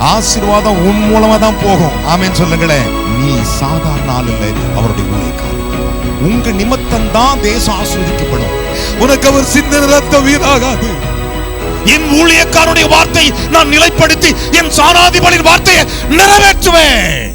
ஆசீர்வாதம் உன் மூலமா தான் போகும். ஆமென் சொல்லுங்களேன். நீ சாதாரண ஆள் இல்லை, அவருடைய ஊழியக்காரன். உங்க நிமித்தம் தான் தேசம் ஆசீர்வதிக்கப்படும். உனக்கு அவர் சிந்தின ரத்தம் வீணாகாது. என் ஊழியக்காரனுடைய வார்த்தை நான் நிலைப்படுத்தி என் சாராதிபதியின் வார்த்தையை நிறைவேற்றுவேன்.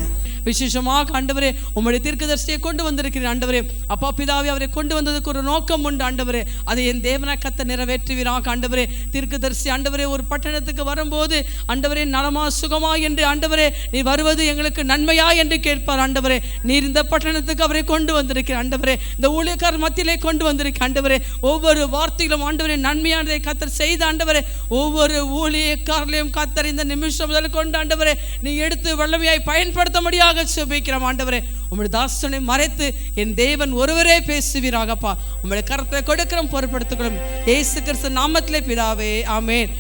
விசேஷமாக ஆண்டவரே உம்முடைய தீர்க்கதரிசியை கொண்டு வந்திருக்கிறேன் ஆண்டவரே. அப்பா பிதாவே, அவரை கொண்டு வந்ததுக்கு ஒரு நோக்கம் உண்டு ஆண்டவரே. அதை என் தேவனாய் கர்த்தர் நிறைவேற்றுவீராக ஆண்டவரே. தீர்க்கதரிசி ஆண்டவரே ஒரு பட்டணத்துக்கு வரும்போது ஆண்டவரே நலமா சுகமா என்று ஆண்டவரே நீ வருவது எங்களுக்கு நன்மையா என்று கேட்பார் ஆண்டவரே. நீர் இந்த பட்டணத்துக்கு அவரை கொண்டு வந்திருக்கிற ஆண்டவரே, இந்த ஊழியக்காரர் மத்தியிலே கொண்டு வந்திருக்க ஆண்டவரே. ஒவ்வொரு வார்த்தையிலும் ஆண்டவரே நன்மையானதை கர்த்தர் செய்த ஆண்டவரே. ஒவ்வொரு ஊழியக்காரர்களையும் கர்த்தர் இந்த நிமிஷம் முதல் கொண்டு ஆண்டவரே நீ எடுத்து வல்லமையாய் பயன்படுத்த முடியாது சுபிக்கிறோம் ஆண்டவரே. உம்முடைய தாசனை மறைத்து என் தேவன் ஒருவரே பேசுவீராகப்பா. உம்முடைய கரத்தை கொடுக்கிறோம், பொறுப்படுத்துகிறோம் இயேசு கிறிஸ்து நாமத்திலே பிதாவே, ஆமென்.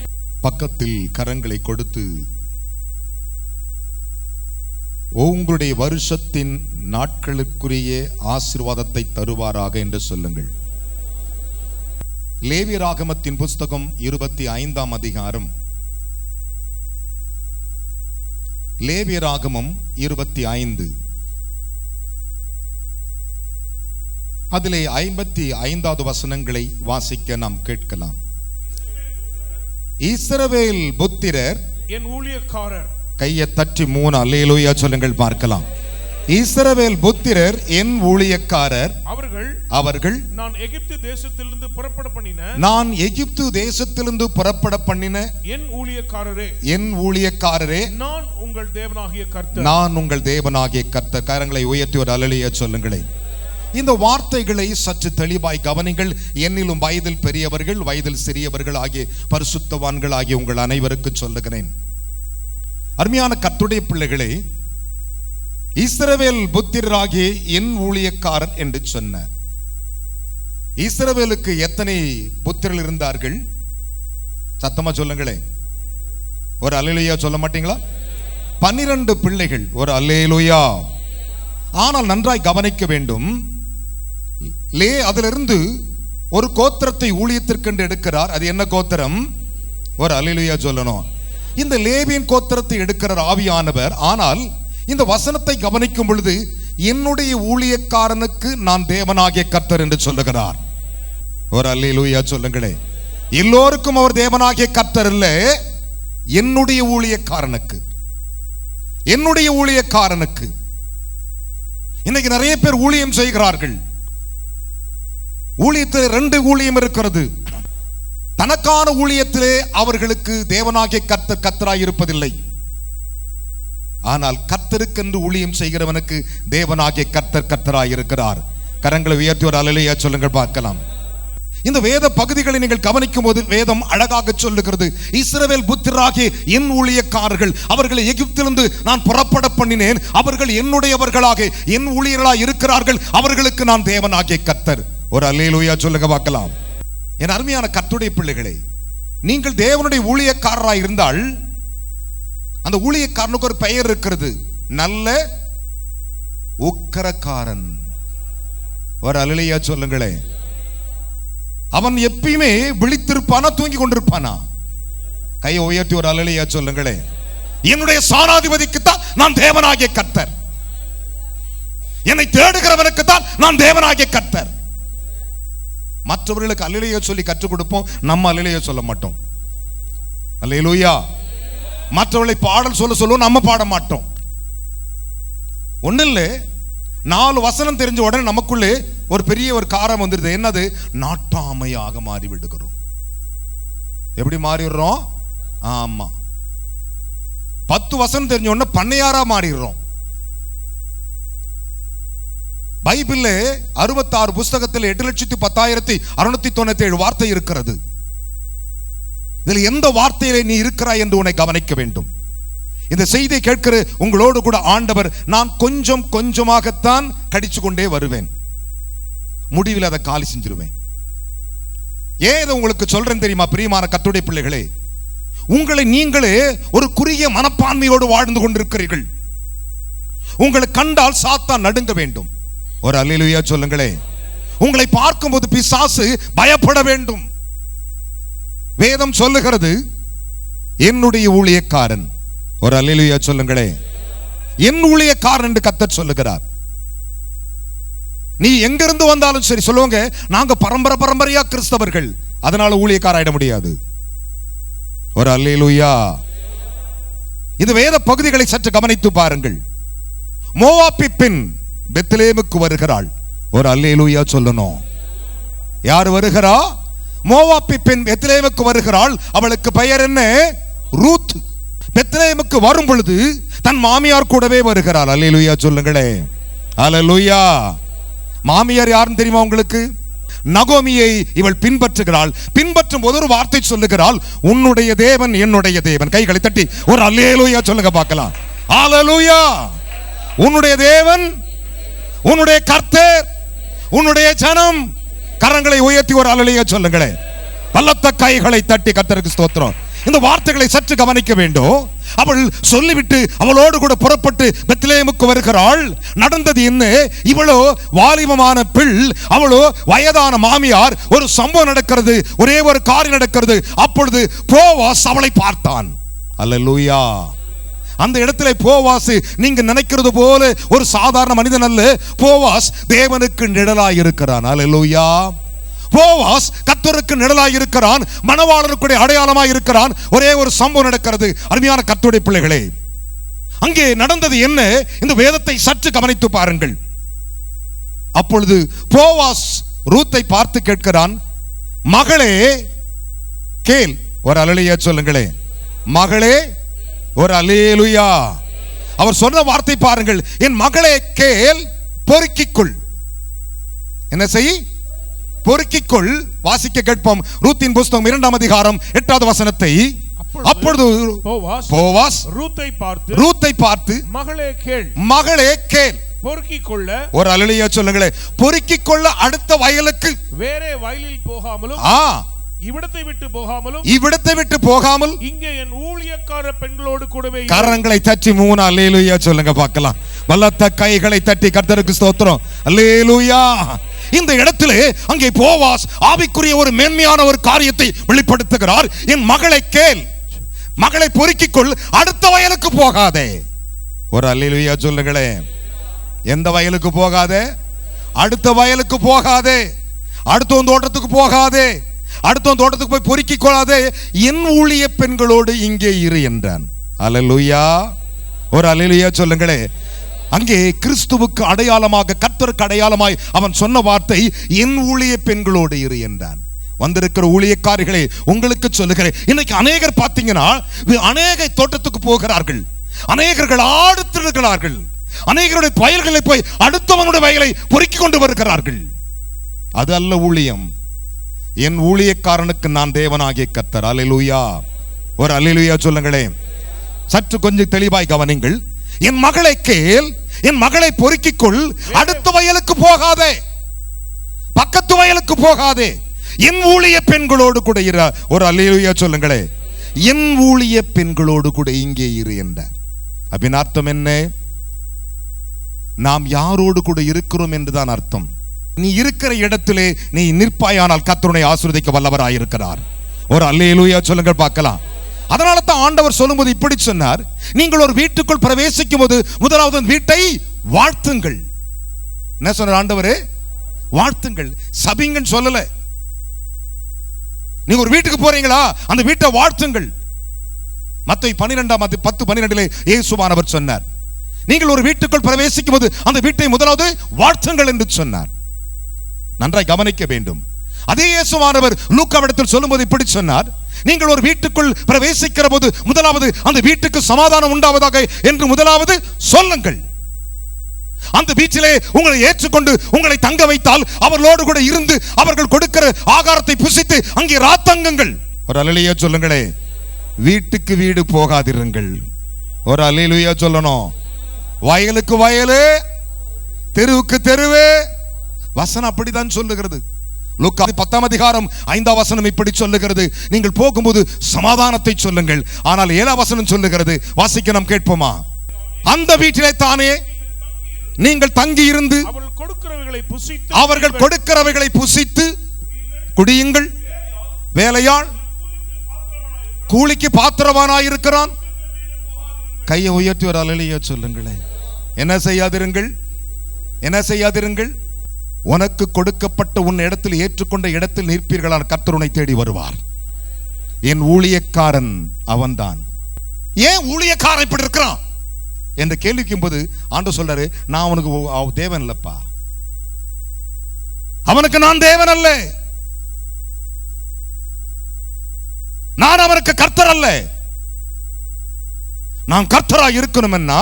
பக்கத்தில் கரங்களை கொடுத்து உங்களுடைய வருஷத்தின் நாட்களுக்குரிய ஆசீர்வாதத்தை தருவாராக என்று சொல்லுங்கள். லேவியராகமத்தின் புஸ்தகம் 25ஆம் அதிகாரம். லேவியராகமம் 25 அதிலே 55வது வசனங்களை வாசிக்க நாம் கேட்கலாம். இஸ்ரவேல் புத்திரர் என் ஊழியக்காரர். கையை தட்டி 3 அல்லேலூயா சொல்லுங்கள் பார்க்கலாம். இஸ்ரவேல் புத்திரர் என் ஊழியக்காரர், அவர்கள் நான் எகிப்து தேசத்திலிருந்து புறப்பட பண்ணின என் ஊழியக்காரரே, நான் உங்கள் தேவனாகிய கர்த்தர். கரங்களை உயர்த்தி ஒரு அல்லேலூயா சொல்லுங்களேன். இந்த வார்த்தைகளை சற்று தெளிவாய் கவனிங்கள். என்னிலும் வயதில் பெரியவர்கள், வயதில் சிறியவர்கள் ஆகிய பரிசுத்தவான்கள் ஆகிய உங்கள் அனைவருக்கு சொல்லுகிறேன். அருமையான கர்த்தருடைய பிள்ளைகளே, இஸ்ரவேல் புத்திரராகிய என் ஊழியக்காரர் என்று சொன்னார். இஸ்ரவேலுக்கு எத்தனை புத்திரர்கள் இருந்தார்கள்? சத்தமா சொல்லுங்களேன். ஒரு அல்லேலூயா சொல்ல மாட்டீங்களா? 12 பிள்ளைகள். ஒரு அல்லேலூயா. ஆனால் நன்றாய் கவனிக்க வேண்டும். அதிலிருந்து ஒரு கோத்திரத்தை ஊழியத்திற்கென்று எடுக்கிறார். அது என்ன கோத்திரம்? ஒரு அல்லேலூயா சொல்லணும். இந்த லேவியின் கோத்திரத்தை எடுக்கிறார் ஆவியானவர். ஆனால் இந்த வசனத்தை கவனிக்கும் பொழுது என்னுடைய ஊழியக்காரனுக்கு நான் தேவனாகிய கர்த்தர் என்று சொல்லுகிறார். ஒரு அல்லேலூயா சொல்லுங்களே. எல்லோருக்கும் அவர் தேவனாகிய கர்த்தர் இல்லை, என்னுடைய ஊழியக்காரனுக்கு. இன்னைக்கு நிறைய பேர் ஊழியம் செய்கிறார்கள். ஊழியத்தில் 2 ஊழியம் இருக்கிறது. தனக்கான ஊழியத்திலே அவர்களுக்கு தேவனாகிய கர்த்தர் கர்த்தராய் இருப்பதில்லை. ஆனால் கர்த்தருக்கென்று ஊழியம் செய்கிறவனுக்கு தேவனாகிய கர்த்தர் கர்த்தராய் இருக்கிறார். கரங்களை உயர்த்தி ஒரு அல்லேலூயா சொல்லுங்கள் பார்க்கலாம். இந்த வேத பகுதிகளை நீங்கள் கவனிக்கும் போது வேதம் அழகாக சொல்லுகிறது. இஸ்ரவேல் புத்திரராகிய என் ஊழியக்காரர்கள், அவர்களை எகிப்திலிருந்து நான் புறப்பட பண்ணினேன். அவர்கள் என்னுடையவர்களாக என் ஊழியர்களாக இருக்கிறார்கள். அவர்களுக்கு நான் தேவனாகிய கர்த்தர். ஒரு அல்லேலூயா சொல்லுங்க பார்க்கலாம். என் அருமையான கர்த்தருடைய பிள்ளைகளே, நீங்கள் தேவனுடைய ஊழியக்காரராக இருந்தால் அந்த ஊழியக்காரனுக்கு ஒரு பெயர் இருக்கிறது, நல்ல உக்கரக்காரன். ஒரு அல்லேலூயா சொல்லுங்களே. அவன் எப்பயுமே விழித்திருப்பானா, தூங்கி கொண்டிருப்பானா? கையை உயர்த்தி ஒரு அல்லேலூயா சொல்லுங்களே. என்னுடைய சாராதிபதிக்கு தான் நான் தேவனாகிய கர்த்தர். என்னை தேடுகிறவனுக்கு தான் நான் தேவனாகிய கர்த்தர். மற்றவர்களுக்கு அல்லேலூயா சொல்லி கற்றுக் கொடுப்போம், நம்ம அல்லேலூயா சொல்ல மாட்டோம். அல்லேலூயா. மற்றவர்களை பாடல் சொல்லுவோம், நம்ம பாட மாட்டோம். ஒன்னும் இல்லை, 4 வசனம் தெரிஞ்ச உடனே நமக்குள்ளே ஒரு பெரிய ஒரு காரம் வந்துடுது. என்னது? நாட்டாமையாக மாறி விடுகிறோம். எப்படி மாறிடுறோம்? ஆமா, 10 வசனம் தெரிஞ்ச உடனே பண்ணையாரா மாறிடுறோம். பைபிள்ல 66 புஸ்தகத்தில் 8,10,697 வார்த்தை இருக்கிறது. இதில் எந்த வார்த்தையிலே நீ இருக்கிறாய் என்று உன்னை கவனிக்க வேண்டும். இந்த செய்தியை கேட்கிற உங்களோடு கூட ஆண்டவர், நான் கொஞ்சம் கொஞ்சமாகத்தான் கடிச்சு கொண்டே வருவேன், முடிவில் அதை காலி செஞ்சிருவேன். ஏன் இதை உங்களுக்கு சொல்றேன் தெரியுமா பிரியமான கர்த்தருடைய பிள்ளைகளே? உங்களை நீங்களே ஒரு குறுகிய மனப்பான்மையோடு வாழ்ந்து கொண்டிருக்கிறீர்கள். உங்களை கண்டால் சாத்தான் நடுங்க வேண்டும். ஒரு அல்லேலூயா சொல்லுங்களே. உங்களை பார்க்கும்போது பிசாசு பயப்பட வேண்டும். வேதம் சொல்லுகிறது, என்னுடைய ஊழியக்காரன், ஒரு அல்லேலூயா சொல்லுங்களே. என் ஊழியக்காரன் என்று கர்த்தர் சொல்லுகிறார். நீ எங்கிருந்து வந்தாலும் சரி சொல்லுவாங்க, நாங்க பரம்பரையா கிறிஸ்தவர்கள், அதனால ஊழியக்காராயிட முடியாது. ஒரு அல்லேலூயா. இந்த வேத பகுதிகளை சற்று கவனித்து பாருங்கள். மோவாபி பெண் பெத்லேமுக்கு வருகிறாள். ஒரு அல்லேலூயா சொல்லணும். யார் வருகிறா? மோவாபி பெண் பெத்லேமுக்கு வருகிறாள். அவளுக்கு பெயர் என்ன? ரூத். பெத்லேமுக்கு வரும் பொழுது தன் மாமியார் கூடவே வருகிறாள். அல்லேலூயா சொல்லுங்களே. அல்லேலூயா. மாமியார் யாருன்னு தெரியுமா உங்களுக்கு? நகோமியை இவள் பின்பற்றுகிறாள். பின்பற்றும் போது ஒரு வார்த்தை சொல்லுகிறாள், உன்னுடைய தேவன் என்னுடைய தேவன். கைகளை தட்டி ஒரு அல்லேலூயா சொல்லுங்க பார்க்கலாம். அல்லேலூயா. உன்னுடைய தேவன், உன்னுடைய கர்த்தர், உன்னுடைய ஜனம். கரங்களை உயர்த்தி ஒரு அல்லேலூயா சொல்லுங்களே. பலத்த கைகளை தட்டி கர்த்தருக்கு ஸ்தோத்திரம். இந்த வார்த்தைகளை சற்று கவனிக்க வேண்டும். அவள் சொல்லிவிட்டு அவளோடு கூட புறப்பட்டு பெத்லேமுக்கு வருகிறாள். நடந்தது என்ன? இவளோ வாலிபமான பிள், அவளோ வயதான மாமியார். ஒரு சம்பவம் நடக்கிறது, ஒரே ஒரு காரியம் நடக்கிறது. அப்பொழுது போவாஸ் அவளை பார்த்தான். அல்லேலூயா. அந்த இடத்துல போவாஸ் நீங்க நினைக்கிறது போல ஒரு சாதாரண மனிதன் அல்ல. போவாஸ் தேவனுக்கு நிழலாய் இருக்கிறான். அல்லேலூயா. போவாஸ் கர்த்தருக்கு நிழலாய் இருக்கிறான், மணவாளனுக்கு அடையாளமாய் இருக்கிறான். ஒரே ஒரு சம்பவம் நடக்கிறது. அருமையான கர்த்தருடைய பிள்ளைகளே, அங்கே நடந்தது என்ன? இந்த வேதத்தை சற்று கவனித்து பாருங்கள். அப்பொழுது போவாஸ் ரூத்தை பார்த்து கேட்கிறான், மகளே கேள். ஒரு அல்லேலூயா சொல்லுங்களே. மகளே, ஒரு அல்லேலூயா. அவர் சொன்ன வார்த்தை பாருங்கள், என் மகளே கேள், பொறுக்கிக்கொள். என்ன செய்? பொறுக்கிக்கொள். வாசிக்க கேட்போம். ரூத்தின் புஸ்தகம் 2ஆம் அதிகாரம் 8வது வசனத்தை. அப்பொழுது போவாஸ் ரூத்தை பார்த்து மகளே கேள், மகளே கேள், பொறுக்கிக்கொள்ள. ஒரு அல்லேலூயா சொல்லுங்களே. பொறுக்கிக்கொள்ள அடுத்த வயலுக்கு, வேறே வயலில் போகாமலும், இவ்விடத்தை விட்டு போகாமல் இங்கே என் ஊழியக்கார பெண்களோடு கூடவே. கரங்களை தட்டி 3 அல்லேலூயா சொல்லுங்க பார்க்கலாம். பலத்த கைகளை தட்டி கர்த்தருக்கு ஸ்தோத்திரம். அல்லேலூயா. இந்த இடத்திலே அங்கே போவாஸ் ஆவிக்குரிய ஒரு மேன்மையான ஒரு காரியத்தை வெளிப்படுத்துகிறார். என் மகளை கேள், மகளை பொறுக்கிக்கொள், அடுத்த வயலுக்கு போகாதே. ஒரு அல்லேலூயா சொல்லுங்களே. எந்த வயலுக்கு போகாதே? அடுத்த வயலுக்கு போகாதே, அடுத்த தோட்டத்துக்கு போகாதே, அடுத்த தோட்டத்துக்கு போய் பொறுக்கிக் கொள்ளாதே. என் ஊழிய பெண்களோடு இங்கே இரு என்றான். அல்லேலூயா. ஒரு அல்லேலூயா சொல்லுங்களே. அங்கே கிறிஸ்துவுக்கு அடையாளமாக, கர்த்தருக்கு அடையாளமாய் அவன் சொன்ன வார்த்தை, என் ஊழிய பெண்களோடு இரு என்றான். வந்திருக்கிற ஊழியக்காரிகளே, உங்களுக்கு சொல்லுகிறேன், இன்னைக்கு அநேகர் பார்த்தீங்கன்னா அநேக தோட்டத்துக்கு போகிறார்கள், அநேகர்கள் ஆடுத்திருக்கிறார்கள், அநேகருடைய வயல்களை போய் அடுத்தவனுடைய வயலை பொறுக்கிக் கொண்டு வருகிறார்கள். அது அல்ல ஊழியம். என் ஊழியக்காரனுக்கு நான் தேவனாகிய கர்த்தர். அல்லேலூயா. ஒரு அல்லேலூயா சொல்லுங்களே. சற்று கொஞ்சம் தெளிவாய் கவனிங்கள். என் மகளை கேள், என் மகளை பொறுக்கிக்கொள், அடுத்த வயலுக்கு போகாதே, பக்கத்து வயலுக்கு போகாதே, என் ஊழிய பெண்களோடு கூட இரு. ஒரு அல்லேலூயா சொல்லுங்களே. என் ஊழிய பெண்களோடு கூட இங்கே இரு என்றார். அப்படின் அர்த்தம் என்ன? நாம் யாரோடு கூட இருக்கிறோம் என்றுதான் அர்த்தம். நீ இருக்கிற இடத்திலே நீ நிற்பாயானால் கர்த்தரை ஆசீர்வதிக்க வல்லவராய் இருக்கிறார். ஒரு அல்லேலூயா சொல்லுங்கள் பார்க்கலாம். அதனால தான் ஆண்டவர் சொல்லும்போது இப்படி சொன்னார், நீங்கள் ஒரு வீட்டுக்குள் பிரவேசிக்கும் போது முதலாவது வீட்டை வாழ்த்துங்கள். என்ன சொன்னார் ஆண்டவர்? வாழ்த்துங்கள், சபிங்கன்னு சொல்லல. நீங்க ஒரு வீட்டுக்கு போறீங்களா, அந்த வீட்டை வாழ்த்துங்கள். மத்தேயு 10:12 இயேசுவானவர் சொன்னார், நீங்கள் ஒரு வீட்டுக்குள் பிரவேசிக்கும் போது அந்த வீட்டை முதலாவது வாழ்த்துங்கள் என்று சொன்னார். நன்றாய் கவனிக்க வேண்டும். அதே இயேசுவானவர் லூக்காவிடத்தில் சொல்லும்போது இப்படி சொன்னார், நீங்கள் ஒரு வீட்டுக்குள் பிரவேசிக்கிற போது முதலாவது அந்த வீட்டுக்கு சமாதானம் உண்டாவதாக என்று முதலாவது சொல்லுங்கள். அந்த வீட்டிலே உங்களை ஏற்றுக்கொண்டு உங்களை தங்க வைத்தால் அவர்களோடு கூட இருந்து அவர்கள் கொடுக்கிற ஆகாரத்தை புசித்து அங்கே ராத்தங்குங்கள். ஒரு அல்லேலூயா சொல்லுங்களே. வீட்டுக்கு வீடு போகாதிருங்கள். ஒரு அல்லேலூயா சொல்லணும். வயலுக்கு வயலு, தெருவுக்கு தெருவே. வசனம் அப்படித்தான் சொல்லுகிறது. லூக்கா 10ஆம் அதிகாரம் 5ஆம் வசனம் இப்படி சொல்லுகிறது, நீங்கள் போகும்போது சமாதானத்தை சொல்லுங்கள். ஆனால் 7ஆம் வசனம் சொல்லுகிறது, வாசிக்க நாம் கேட்போமா? அந்த வீட்டிலே தானே நீங்கள் தங்கி இருந்து அவர்கள் கொடுக்கிறவைகளை புசித்து குடியுங்கள். வேலையாள் கூலிக்கு பாத்திரவானாயிருக்கிறான், கையை உயர்த்தி ஒரு அல்லேலூயா சொல்லுங்களேன். என்ன செய்யாதிருங்கள், என்ன செய்யாதிருங்கள். உனக்கு கொடுக்கப்பட்ட உன் இடத்தில் ஏற்றுக்கொண்ட இடத்தில் நிற்பீர்களான கர்த்தர் உன்னை தேடி வருவார். என் ஊழியக்காரன் அவன்தான். ஏன் ஊழியக்காரன் இப்படி இருக்கிறான் என்று கேள்விக்கும் போது ஆண்டவர் சொல்றாரு, நான் அவனுக்கு தேவன் இல்லப்பா, அவனுக்கு நான் தேவன் அல்ல, நான் அவனுக்கு கர்த்தர் அல்ல. நான் கர்த்தரா இருக்கணும்னா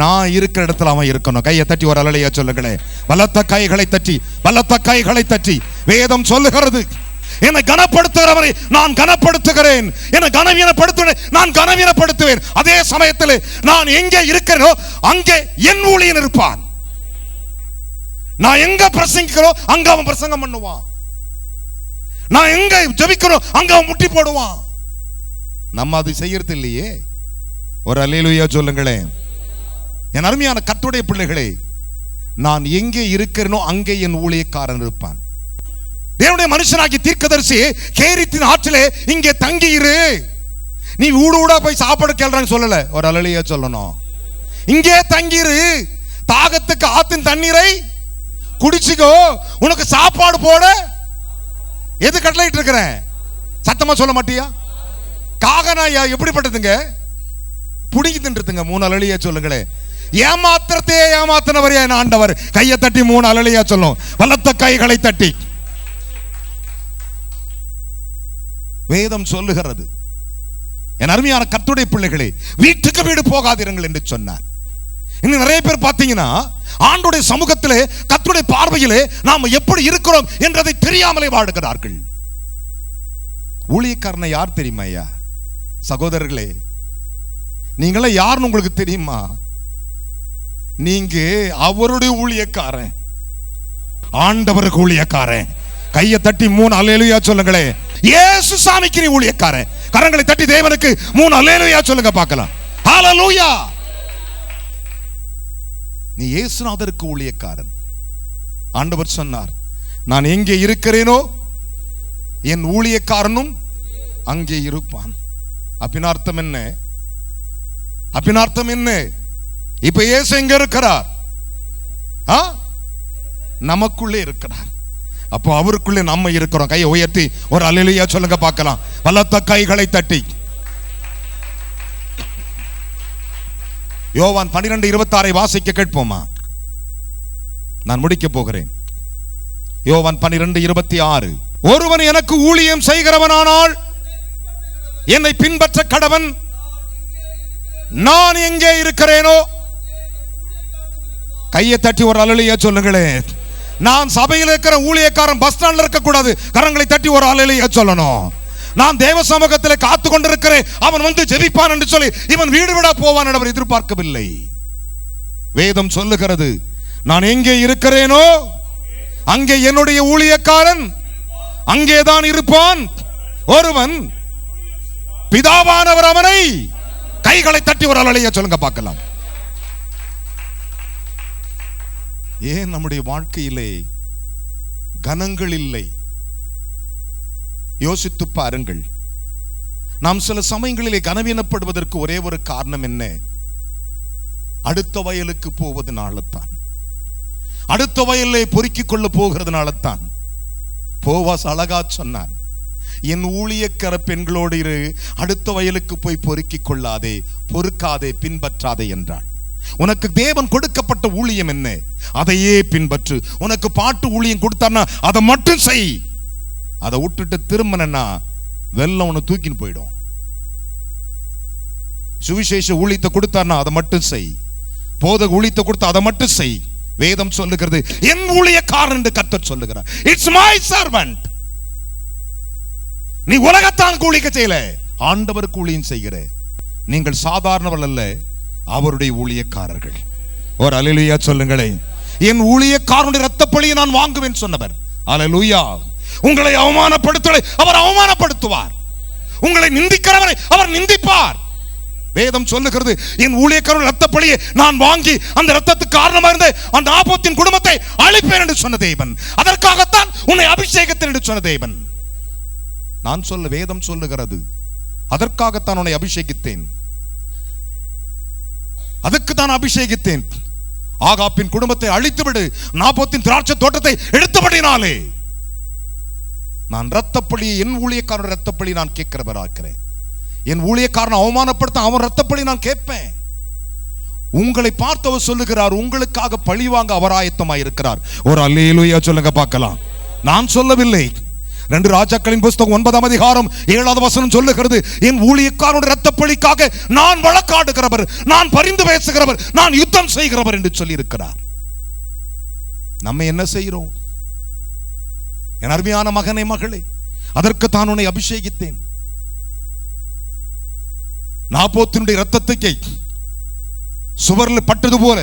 நான் இருக்கிற இடத்துல அவன் இருக்கணும். கையை தட்டி ஒரு அல்லேலூயா சொல்லுங்களேன். பலத்த கைகளை தட்டி, பலத்த கைகளை தட்டி. வேதம் சொல்லுகிறது, என்னை கனப்படுத்துகிறவரை நான் கனப்படுத்துகிறேன், என்னை கனவீனப்படுத்துவேன் நான் கனவீனப்படுத்துவேன். அதே சமயத்தில் நான் எங்கே இருக்கிறேனோ அங்கே என் ஊழியன் இருப்பான். நான் எங்க பிரசங்கிக்கிறோம் அங்க அவன் பிரசங்கம் பண்ணுவான். நான் எங்க ஜெபிக்கிறோம் அங்க அவன் முட்டி போடுவான். நம்ம அது செய்யறது இல்லையே. ஒரு அல்லேலூயா சொல்லுங்களேன். என் அருமையான கர்த்தருடைய பிள்ளைகளே, நான் எங்கே இருக்கிறேனோ அங்கே என் ஊழியக்காரன் இருப்பான். தேவனுடைய மனுஷனாகி தீர்க்கதரிசி கேரித்தின் ஆற்றிலே இங்கே தங்கி இரு. நீ ஊடு ஊடா போய் சாப்பாடு கேள்றாங்க சொல்லல. ஒரு அல்லேலூயா சொல்லணும். இங்கே தங்கிரு, தாகத்துக்கு ஆத்தின் தண்ணீரை குடிச்சுக்கோ, உனக்கு சாப்பாடு போட எது கட்டளையிட்டு இருக்கிறேன். சத்தமா சொல்ல மாட்டியா? காகனாயா எப்படிப்பட்டதுங்க? புடிங்கி தின்றுதுங்க. 3 அல்லேலூயா சொல்லுங்களே. ஏமாத்திரத்தையே ஏமாத்தினவர் என் ஆண்டவர். கையை தட்டி 3 அல்லேலூயா சொல்லும். பலத்த கைகளை தட்டி. வேதம் சொல்லுகிறது, என் அருமையான கர்த்தருடைய பிள்ளைகளே, வீட்டுக்கு வீடு போகாதிருங்கள் என்று சொன்னார். இன்னும் நிறைய பேர் பார்த்தீங்கன்னா ஆண்டுடைய சமூகத்திலே கர்த்தருடைய பார்வையிலே நாம் எப்படி இருக்கிறோம் என்றதை தெரியாமலே வாழுகிறார்கள். ஊழியக்காரனை யார் தெரியுமா ஐயா? சகோதரர்களே, நீங்களே யாருன்னு உங்களுக்கு தெரியுமா? நீங்க அவருடைய ஊழியக்காரன், ஆண்டவருக்கு ஊழியக்காரன். கையை தட்டி 3 அல்லேலூயா சொல்லுங்களே. இயேசு சாமிக்கு நீ ஊழியக்காரன். கரங்களை தட்டி தேவனுக்கு 3 அல்லேலூயா சொல்லுங்க பார்க்கலாம். ஹalleluya. நீ இயேசுநாதருக்கு ஊழியக்காரன். ஆண்டவர் சொன்னார், நான் எங்கே இருக்கிறேனோ என் ஊழியக்காரனும் அங்கே இருப்பான். அபினார்த்தம் என்ன? அபினார்த்தம் என்ன? இப்ப இயேசு எங்க இருக்கிறார்? நமக்குள்ளே இருக்கிறார். அப்போ அவருக்குள்ளே நம்ம இருக்கிறோம். கையை உயர்த்தி ஒரு அல்லேலூயா சொல்லுங்க பார்க்கலாம். பலத்த கைகளை தட்டி. யோவான் 12:26 வாசிக்க கேட்போமா? நான் முடிக்க போகிறேன். யோவான் 12:26. ஒருவன் எனக்கு ஊழியம் செய்கிறவனானால் என்னை பின்பற்ற கடவன். நான் எங்கே இருக்கிறேனோ. கையை தட்டி ஒரு அல்லேலூயா சொல்லுங்களேன். நான் சபையில் இருக்கிற ஊழியக்காரன் பஸ் ஸ்டாண்ட்ல இருக்க கூடாது. கரங்களை தட்டி ஒரு அல்லேலூயா சொல்லணும். நான் தேவ சமூகத்தில் காத்து கொண்டிருக்கிறேன், அவன் வந்து ஜெபிப்பான் என்று சொல்லி இவன் வீடு விடா போவான் என்று அவர் எதிர்பார்க்கவில்லை. வேதம் சொல்லுகிறது, நான் எங்கே இருக்கிறேனோ அங்கே என்னுடைய ஊழியக்காரன் அங்கேதான் இருப்பான். ஒருவன் பிதாவானவர் அவனை. கைகளை தட்டி ஒரு அல்லேலூயா சொல்லுங்க பார்க்கலாம். ஏன் நம்முடைய வாழ்க்கையிலே கனங்கள் இல்லை? யோசித்து பாருங்கள். நாம் சில சமயங்களிலே கனவீனப்படுவதற்கு ஒரே ஒரு காரணம் என்ன? அடுத்த வயலுக்கு போவதனால தான், அடுத்த வயலை பொறுக்கிக் கொள்ள போகிறதுனால தான். போவாஸ் அழகா சொன்னான், என் ஊழியக்கார பெண்களோடு இரு, அடுத்த வயலுக்கு போய் பொறுக்கிக் கொள்ளாதே, பொறுக்காதே, பின்பற்றாதே என்றாள். உனக்கு தேவன் கொடுக்கப்பட்ட ஊழியம் என்ன? அதையே பின்பற்று. உனக்கு பாட்டு ஊழியம் கொடுத்தான்னா அதை மட்டும் செய். அதை விட்டுட்டு திரும்பினா வெள்ளம் உன்னை தூக்கின்னு போயிடும். சுவிசேஷ ஊழியத்தை கொடுத்தான்னா அதை மட்டும் செய். போதக ஊழியத்தை கொடுத்தா அதை மட்டும் செய். வேதம் சொல்லுகிறது, என் ஊழியக்காரன் என்று கர்த்தர் சொல்லுகிறார். It's my servant. நீ உலகத்தான் ஊழியம் செய்யல, ஆண்டவருக்கு ஊழியம் செய்கிற. நீங்கள் சாதாரணவர்கள் அல்ல, அவருடைய ஊழியக்காரர்கள். ஒரு அல்லேலூயா சொல்லுங்களேன். என் ஊழியக்காரனுடைய இரத்தப்பழியை நான் வாங்குவேன் சொன்னவர். அல்லேலூயா. உங்களை அவமானப்படுத்துவதை அவர் அவமானப்படுத்துவார், உங்களை நிந்திக்கிறவரை அவர் நிந்திப்பார். வேதம் சொல்லுகிறது, என் ஊழியக்காரனுடைய இரத்தப்பழியை நான் வாங்கி அந்த இரத்தத்துக்கு காரணமாக இருந்த அந்த ஆபத்தின் குடும்பத்தை அழிப்பேன் என்று சொன்ன தேவன். அதற்காகத்தான் உன்னை அபிஷேகத்தில் என்று சொன்ன தேவன். நான் சொல்ல, வேதம் சொல்லுகிறது, அதற்காகத்தான் உன்னை அபிஷேகித்தேன். அதுக்கு தான் அபிஷேகித்தேன். ஆகாப்பின் குடும்பத்தை அழித்துவிடு, நாபோத்தின் திராட்சை தோட்டத்தை எடுத்தபடினாலே நான் இரத்தப்பழி, என் ஊழியக்காரன் இரத்தப்பழி நான் கேட்கிறவராக்கிறேன். என் ஊழியக்காரன் அவமானப்படுத்த அவன் இரத்தப்பழி நான் கேட்பேன். உங்களை பார்த்தவர் சொல்லுகிறார், உங்களுக்காக பழி வாங்க அவர் ஆயத்தமாய் இருக்கிறார். ஒரு அல்லேலூயா சொல்லுங்க பார்க்கலாம். நான் சொல்லவில்லை. 2 ராஜாக்களின் புஸ்தகம் 9ஆம் அதிகாரம் 7வது வசனம் சொல்லுகிறது, என் ஊழியக்காரனுடைய இரத்தப்பழிக்காக நான் வழக்காடுகிறவர், நான் பரிந்து பேசுகிறவர், நான் யுத்தம் செய்கிறவர் என்று சொல்லி இருக்கிறார். நம்ம என்ன செய்கிறோம்? என் அருமையான மகனே, மகளே, அதற்கு தான் உன்னை அபிஷேகித்தேன். நாபோத்தினுடைய இரத்தத்தை சுவரில் பட்டது போல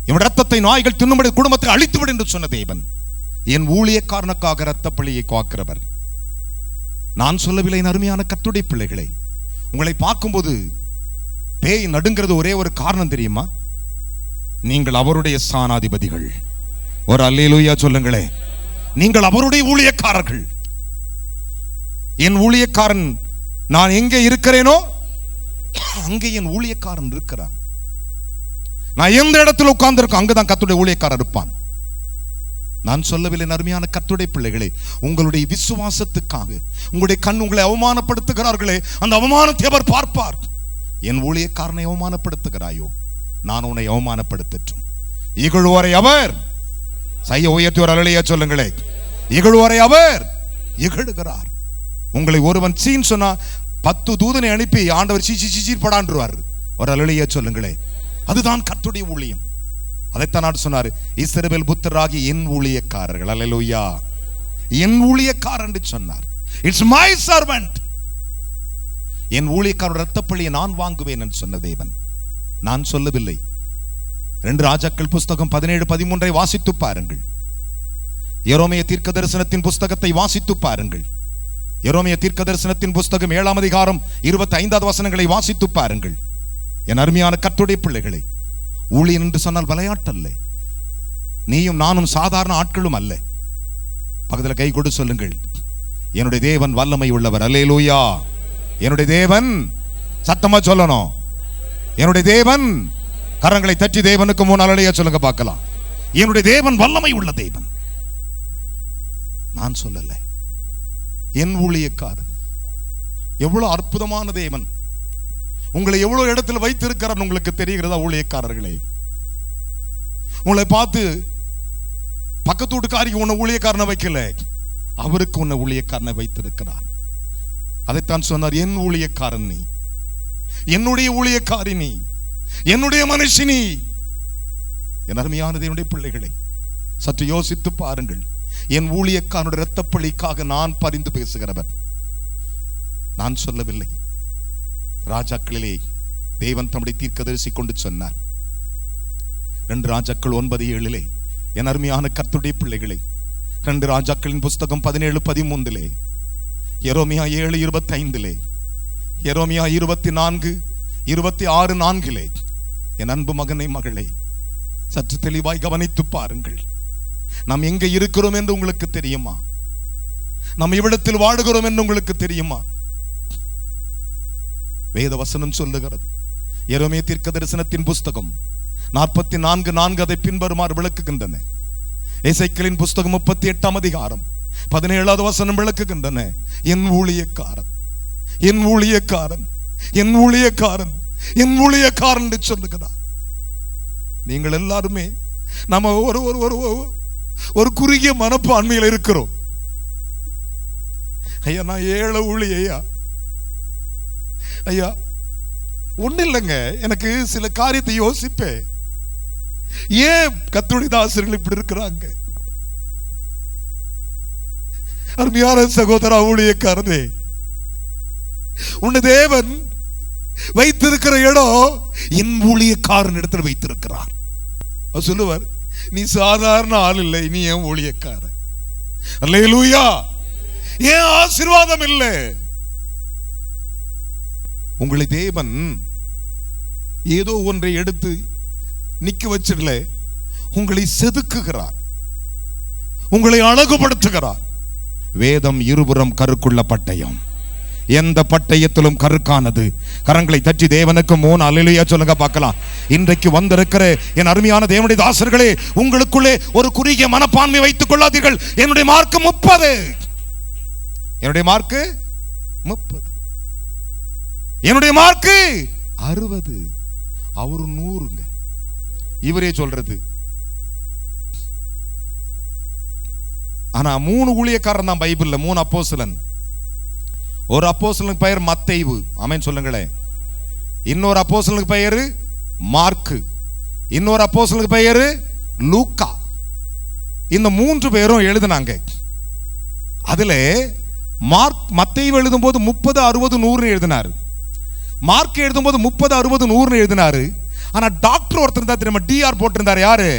இவன் இரத்தத்தை நாய்கள் தின்னும்படி குடும்பத்தை அழித்துவிடு என்று சொன்ன தேவன் என் ஊழியக்காரனுக்காக இரத்தப்பழியை காக்கிறவர். நான் சொல்லவில்லை. அருமையான கர்த்தருடைய பிள்ளைகளை, உங்களை பார்க்கும்போது பேய் நடுங்கிறது ஒரே ஒரு காரணம் தெரியுமா? நீங்கள் அவருடைய ஸ்தானாதிபதிகள். ஒரு அல்லேலூயா சொல்லுங்களே. நீங்கள் அவருடைய ஊழியக்காரர்கள். என் ஊழியக்காரன், நான் எங்கே இருக்கிறேனோ அங்கே என் ஊழியக்காரன் இருக்கிறான். நான் எந்த இடத்துல உட்கார்ந்திருக்கோம் அங்குதான் கர்த்தருடைய ஊழியக்காரன் இருப்பான். நான் சொல்லவில்லை. அருமையான கர்த்தருடைய பிள்ளைகளே, உங்களுடைய விசுவாசத்துக்காக உங்களுடைய கண் உங்களை அவமானப்படுத்துகிறார்களே, அந்த அவமானத்தை அவர் பார்ப்பார். என் ஊழியக்காரனை அவமானப்படுத்துகிறாயோ, நான் உன்னை அவமானப்படுத்தட்டும். இகழ்வோரை அவர் செய்ய உயர்த்தி ஒரு அல்லேலூயா சொல்லுங்களே. இகழ்வோரை அவர் இகழுகிறார். உங்களை ஒருவன் சீன் சொன்னா 10 தூதனை அனுப்பி ஆண்டவர் சீ படான்றுவார். ஒரு அல்லேலூயா சொல்லுங்களே. அதுதான் கர்த்தருடைய ஊழியம். அதைத்தான் நான் சொன்னார், இஸ்ரவேல் புத்திரராகி என் ஊழியக்காரர்கள். அல்லேலூயா. என் ஊழியக்காரர் என்று சொன்னார். It's my servant. என் ஊழியக்காரர் இரத்தப்பழியை நான் வாங்குவேன் என்று சொன்ன தேவன். நான் சொல்லவில்லை. 2 ராஜாக்கள் புஸ்தகம் 17-13 வாசித்து பாருங்கள். எரேமியா தீர்க்க தரிசனத்தின் புஸ்தகத்தை வாசித்து பாருங்கள். எரேமியா தீர்க்க தரிசனத்தின் புஸ்தகம் 7ஆம் அதிகாரம் 25வது வசனங்களை வாசித்து பாருங்கள். என் அருமையான கர்த்தருடைய பிள்ளைகளை, ஊழியன் என்று சொன்னால் விளையாட்டல்ல. நீயும் நானும் சாதாரண ஆட்களும் அல்ல. பக்கத்தில் கை கொடு சொல்லுங்கள், என்னுடைய தேவன் வல்லமை உள்ளவர். அல்லேலூயா. என்னுடைய தேவன், சத்தமா சொல்லணும், என்னுடைய தேவன். கரங்களை தட்டி தேவனுக்கு முன் அல்லேலூயா சொல்லுங்க பார்க்கலாம். என்னுடைய தேவன் வல்லமை உள்ள தேவன். நான் சொல்லல. என் ஊழியக்காரன் எவ்வளவு அற்புதமான தேவன். உங்களை எவ்வளவு இடத்துல வைத்திருக்கிறார் உங்களுக்கு தெரிகிறதா? ஊழியக்காரர்களே, உங்களை பார்த்து பக்கத்து வீட்டுக்காரிக்கு உன்னை ஊழியக்காரனை வைக்கல, அவருக்கு உன்னை ஊழியக்காரனை வைத்திருக்கிறார். அதைத்தான் சொன்னார், என் ஊழியக்காரன் நீ, என்னுடைய ஊழியக்காரி நீ, என்னுடைய மனுஷினி. என் அருமையான தேவனுடைய பிள்ளைகளை, சற்று யோசித்து பாருங்கள். என் ஊழியக்காரனுடைய இரத்தப்பழிக்காக நான் பரிந்து பேசுகிறவர். நான் சொல்லவில்லை. ராஜாக்களிலே தேவன் தம்முடைய தீர்க்கதரிசி கொண்டு சொன்னார். 2 ராஜாக்கள் 9:7 என் அருமையான கர்த்தருடைய பிள்ளைகளை, 2 ராஜாக்களின் புஸ்தகம் 17-13, எரேமியா 7:25, எரேமியா 24:26-4 என் அன்பு மகனை, மகளே, சற்று தெளிவாய் கவனித்து பாருங்கள். நாம் எங்கே இருக்கிறோம் என்று உங்களுக்கு தெரியுமா? நாம் இவ்விடத்தில் வாழுகிறோம் என்று உங்களுக்கு தெரியுமா? வேத வசனம் சொல்லுகிறது. எரேமியா தீர்க்க தரிசனத்தின் புஸ்தகம் 44:4 அதை பின்வருமாறு விளக்குகின்றன. எசேக்கியேலின் புஸ்தகம் 38ஆம் அதிகாரம் 17வது வசனம் விளக்குகின்றன. என் ஊழியக்காரன், என் ஊழியக்காரன், என் ஊழியக்காரன், என் ஊழியக்காரன் என்று சொல்லுகிறார். நீங்கள் எல்லாருமே நம்ம ஒரு குறுகிய மனப்பான்மையில் இருக்கிறோம். ஐயா, நான் ஏழை ஊழியா ஐயா, ஒன்னும் இல்லைங்க. எனக்கு சில காரியத்தை யோசிப்பேன். ஏன் கர்த்தருடைய தாசர்கள் இப்படி இருக்கிறாங்க? அருமையான சகோதரா, ஊழியக்காரனே, உன்னை தேவன் வைத்திருக்கிற இடம் என் ஊழியக்காரன் இடத்துல வைத்திருக்கிறார். அவர் சொல்லுவார், நீ சாதாரண ஆள் இல்லை, நீ ஏன் ஊழியக்காரன். அல்லேலூயா. ஏன் ஆசீர்வாதம் இல்லை? உங்களை தேவன் ஏதோ ஒன்றை எடுத்து நிக்க வச்சிடல, உங்களை செதுக்குகிறார், உங்களை அழகுபடுத்துகிறார். வேதம் இருபுறம் கருக்குள்ள பட்டயம், எந்த பட்டயத்திலும் கருக்கானது. கரங்களை தட்டி தேவனுக்கு 3 அல்லேலூயா சொல்லுங்க பார்க்கலாம். இன்றைக்கு வந்திருக்கிற என் அருமையான தேவனுடைய தாசர்களே, உங்களுக்குள்ளே ஒரு குறுகிய மனப்பான்மை வைத்துக் கொள்ளாதீர்கள். என்னுடைய மார்க்கு 30, என்னுடைய மார்க்கு 30, என்னுடைய மார்க்கு 60, அவரு 100ங்க. இவரே சொல்றது. ஆனா 3 ஊழியக்காரன் தான் பைபிள்ல, 3 அப்போஸ்தலன். ஒரு அப்போஸ்தலனுக்கு பெயர் மத்தேயு, ஆமென் சொல்லுங்களேன். இன்னொரு அப்போஸ்தலனுக்கு பெயர் மார்க்கு, இன்னொரு அப்போஸ்தலனுக்கு பெயர் லூக்கா. இந்த 3 பேரும் எழுதினாங்க. அதுல மத்தேயு எழுதும்போது 30, 60, 100 எழுதினார். மார்க் எழுதும்போது 30, 60, 100 எழுதினாரு. ஆனா டாக்டர் ஒருத்தர் தான் தெரியுமா, டிஆர் போட்டிருந்தார். யாரு?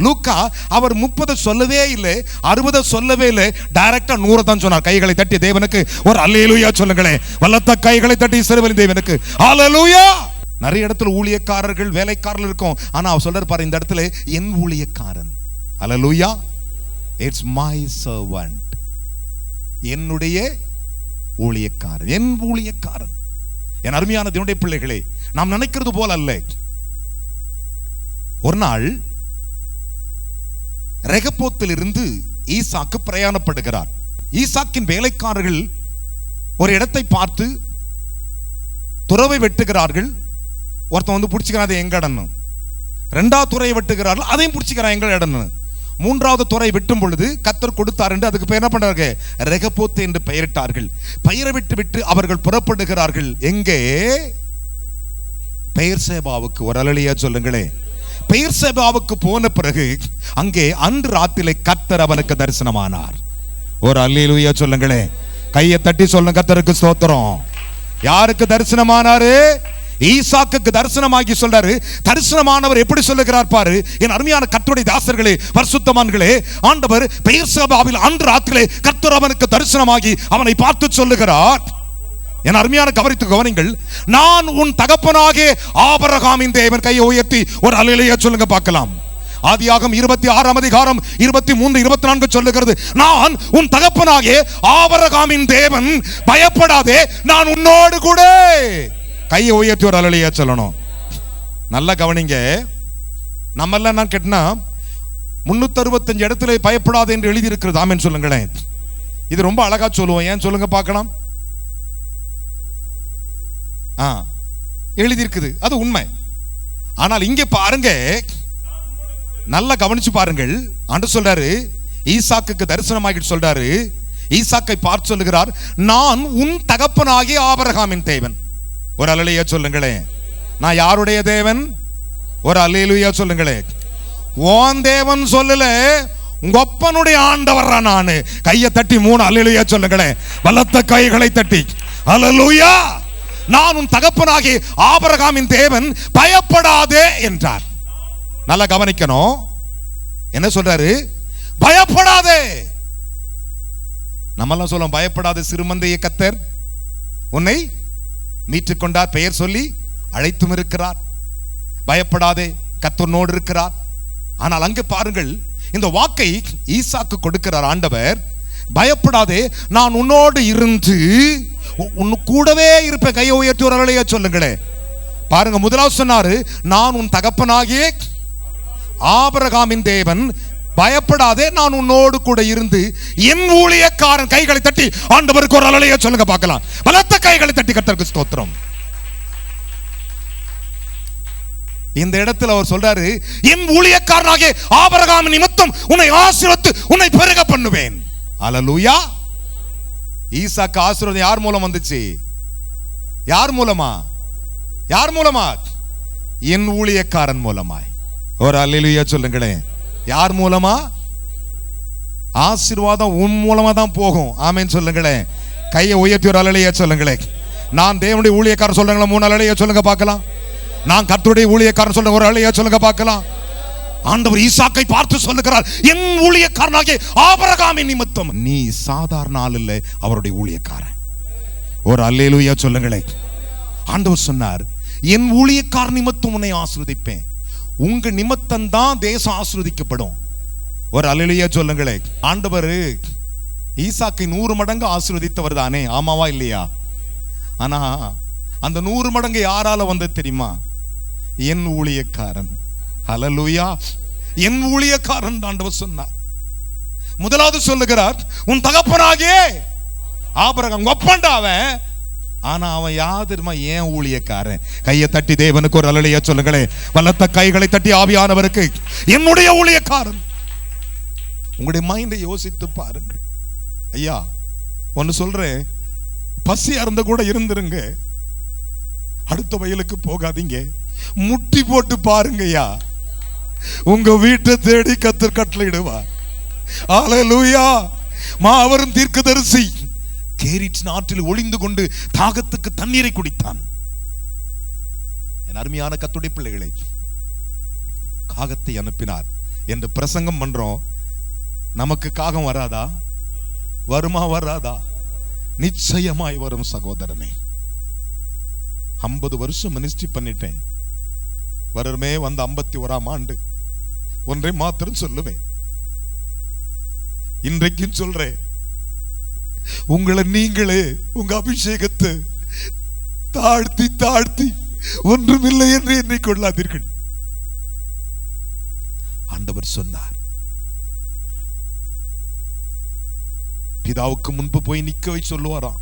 லூக்கா. அவர் 30 சொல்லவே இல்லை, 60 சொல்லவே இல்லை, டைரக்டா 100 தான் சொன்னார். கைகளை தட்டி தேவனுக்கு ஒரு அல்லேலூயா சொல்லுங்களேன். வல்லத்த கைகளை தட்டி சிறுவலின் தேவனுக்கு அல்லேலூயா. நிறைய இடத்துல ஊழியக்காரர்கள் வேலைக்காரர்கள் இருக்கும். ஆனா அவர் சொல்றாரு பாரு, இந்த இடத்துல என் ஊழியக்காரன். அல்லேலூயா. இட்ஸ் மை சர்வன்ட், என்னுடைய ஊழியக்காரன், என் ஊழியக்காரன். என் அருமையான தேவனுடைய பிள்ளைகளே, நாம் நினைக்கிறது போல அல்ல. ஒரு நாள் ரெகப்போத்தில் இருந்து ஈசாக்கு பிரயாணப்படுகிறார். ஈசாக்கின் வேலைக்காரர்கள் ஒரு இடத்தை பார்த்து துறவை வெட்டுகிறார்கள். ஒருத்தன் வந்து பிடிச்சிக்கிறான், எங்க இடம்னு. 2வது துறையை வெட்டுகிறார்கள், அதையும் பிடிச்சிக்கிறான், எங்க இடம்னு. 3வது துறை வெட்டும் பொழுது கர்த்தர் கொடுத்தார் என்று அதுக்கு என்ன பண்றாங்க, ரெகப்போத்து என்று பெயரிட்டார்கள். பெயரை விட்டு அவர்கள் புறப்படுகிறார்கள். எங்கே? பெயர்சேபாவுக்கு. ஒரு அல்லேலூயா சொல்லுங்களே. பெயர்சேபாவுக்கு போன பிறகு அங்கே அன்று ராத்திரிலே கர்த்தர் அவனுக்கு தரிசனமானார். ஒரு அல்லேலூயா சொல்லுங்களே. கையை தட்டி சொல்லுங்க, கர்த்தருக்கு ஸ்தோத்திரம். யாருக்கு தரிசனமானாரு? ஈசாக்குக்கு தரிசனமாகி சொல்றாரு. தரிசனமானவர் எப்படி சொல்லுகிறார் பாரு, என் அருமையான கர்த்தருடைய தாசர்களே, பரிசுத்தவான்களே. ஆண்டவர் பெயர்சேபாவில் அன்று ராத்திரிலே கர்த்தர் அவனுக்கு தரிசனமாகி அவனை பார்த்து சொல்லுகிறார். என் அருமையான கவனிங்கள், நான் உன் தகப்பனாகிய ஆபிரகாமின் தேவன். கையை உயர்த்தி ஒரு அல்லேலூயா சொல்லுங்க பார்க்கலாம். ஆதியாகமம் 26ஆம் அதிகாரம் 23, 24 சொல்லுகிறது, நான் உன் தகப்பனாகிய ஆபிரகாமின் தேவன், பயப்படாதே, நான் உன்னோடு கூட. கையை உயர்த்தி ஒரு அல்லேலூயா சொல்லணும். நல்லா கவனிங்க. நம்ம எல்லாம் நான் கேட்டனா 365 இடத்துல பயப்படாதே என்று எழுதி இருக்கிறது. ஆமென் சொல்லுங்களேன். இது ரொம்ப அழகா சொல்லுவோம். ஏன் சொல்லுங்க பார்க்கலாம். எழுதி இருக்குது, அது உண்மை. ஆனால் இங்கே பாருங்க, நல்லா கவனிச்சு பாருங்கள். ஆண்டவர் சொல்றாரு, ஈசாக்குக்கு தரிசனமாகிட்டு சொல்றாரு. ஈசாக்கை பார்த்து சொல்லுகிறார், நான் உன் தகப்பனாகிய ஆபிரகாமின் தேவன். ஒரு அல்லேலூயா சொல்லுங்களேன். நான் யாருடைய தேவன்? ஒரு அல்லேலூயா சொல்லுங்களேன். ஓன் தேவன் சொல்லல, உங்க அப்பனுடைய ஆண்டவர் நானு. கையை தட்டி 3 அல்லேலூயா சொல்லுங்களேன். பலத்த கைகளை தட்டி அல்லேலூயா. நான் உன் தகப்பனாகிய ஆபிரகாமின் தேவன், பயப்படாதே என்றார். நல்லா கவனிக்கணும். என்ன சொல்றாரு? பயப்படாதே. நம்மெல்லாம் சொல்லுவோம், பயப்படாத சிறுமந்தையை கர்த்தர் உன்னை மீட்டுக் கொண்டார், பெயர் சொல்லி அழைத்தும் இருக்கிறார். பயப்படாதே, கர்த்தர் உன்னோடு இருக்கிறார். ஆனால் அங்கே பாருங்கள், இந்த வாக்கை ஈசாக்கு கொடுக்கிறார் ஆண்டவர். பயப்படாதே, நான் உன்னோடு இருந்து உன்னு கூடவே இருப்பேன். கையை உயர்த்தி ஒரு அல்லேலூயா சொல்லுங்களேன். பாருங்க, முதலாவது சொன்னாரு, நான் உன் தகப்பனாகிய ஆபிரகாமின் தேவன், பயப்படாதே, நான் உன்னோடு கூட இருந்து என் ஊழியக்காரன். கைகளை தட்டி ஆண்டவருக்கு ஒரு அல்லேலூயா சொல்லுங்க பார்க்கலாம். பலத்த கைகளை தட்டி கர்த்தருக்கு ஸ்தோத்திரம். இந்த இடத்துல அவர் சொல்றாரு, என் ஊழியக்காரனாகிய ஆபிரகாம் நிமித்தம் உன்னை ஆசீர்வதித்து உன்னை பெருக பண்ணுவேன். அல்லேலூயா. ஈசாக்கு ஆசீர்வாதம் யார் மூலம் வந்துச்சு? யார் மூலமா? யார் மூலமா? என் ஊழியக்காரன் மூலமாய். ஒரு அல்லேலூயா சொல்லுங்களேன். யார் மூலமா? ஆசீர்வாதம் உன் மூலமா தான் போகும். ஆமென் சொல்லுங்களேன். கையை உயர்த்தி ஒரு அல்லேலூயா சொல்லுங்களேன். நான் தேவனுடைய ஊழியக்காரன் சொல்றேங்களா? 3 அல்லேலூயா சொல்லுங்க பார்க்கலாம். நான் கர்த்தருடைய ஊழியக்காரன் சொல்றேன், ஒரு அல்லேலூயா சொல்லுங்க பார்க்கலாம். ஆண்டவர் ஈசாக்கை பார்த்து சொல்லுகிறார், என் ஊழியக்காரனாகிய ஆபிரகாமின் நிமித்தம். நீ சாதாரண ஆள் இல்லை, அவருடைய ஊழியக்காரன். ஒரு அல்லேலூயா சொல்லுங்களேன். ஆண்டவர் சொன்னார், என் ஊழியக்காரன் நிமித்தம் உன்னை ஆசீர்வதிப்பேன். உங்க நிமித்தம் தான் தேசம் ஆசீர்வதிக்கப்படும். ஒரு அல்லேலூயா சொல்லுங்களேன். ஆண்டவர் ஈசாக்கை 100 மடங்கு ஆசீர்வதித்தவர் தானே? ஆமாவா இல்லையா? ஆனா அந்த 100 மடங்கு யாரால வந்தது தெரியுமா? என் ஊழியக்காரன். ஹல்லேலூயா. என் ஊழியக்காரன் ஆண்டவர் சொன்னார். முதலாவது சொல்லுகிறார், உன் தகப்பனாகிய ஆபிரகாம் ஒப்பண்டாவன். ஆனா அவன் யாதிரமா ஏன் ஊழியக்காரன். கையை தட்டி தேவனுக்கு ஒரு அல்லேலூயா சொல்லுங்களேன். பலத்த கைகளை தட்டி ஆவியானவருக்கு என்னுடைய ஊழியக்காரன். உங்களுடைய மைண்டை யோசித்து பாருங்கள். ஐயா ஒன்னு சொல்றேன், பசி அருந்த கூட இருந்துருங்க, அடுத்த வயலுக்கு போகாதீங்க, முட்டி போட்டு பாருங்க ஐயா, உங்க வீட்டை தேடி கர்த்தர் கட்டளையிடுவார். ஹல்லேலூயா. மாபெரும் தீர்க்கதரிசி கேரிட் நாட்டில் ஒளிந்து கொண்டு தாகத்துக்கு தண்ணீரை குடித்தான். என் அருமையான கர்த்தருடைய பிள்ளைகளை, காகத்தை அனுப்பினார் என்று பிரசங்கம் பண்றோம். நமக்கு காகம் வராதா? வருமா? வராதா? நிச்சயமாய் வரும் சகோதரனே. 50 வருஷம் மினிஸ்ட்ரி பண்ணிட்டேன். வருமே வந்த 51ஆம் ஆண்டு ஒன்றை மாத்திரம் சொல்லுவேன், இன்றைக்கும் சொல்றேன், உங்களை நீங்களே உங்க அபிஷேகத்தை தாழ்த்தி தாழ்த்தி ஒன்றுமில்லை என்று எண்ணிக்கொள்ளாதீர்கள். ஆண்டவர் சொன்னார், பிதாவுக்கு முன்பு போய் நிக்கவை சொல்லுவாராம்.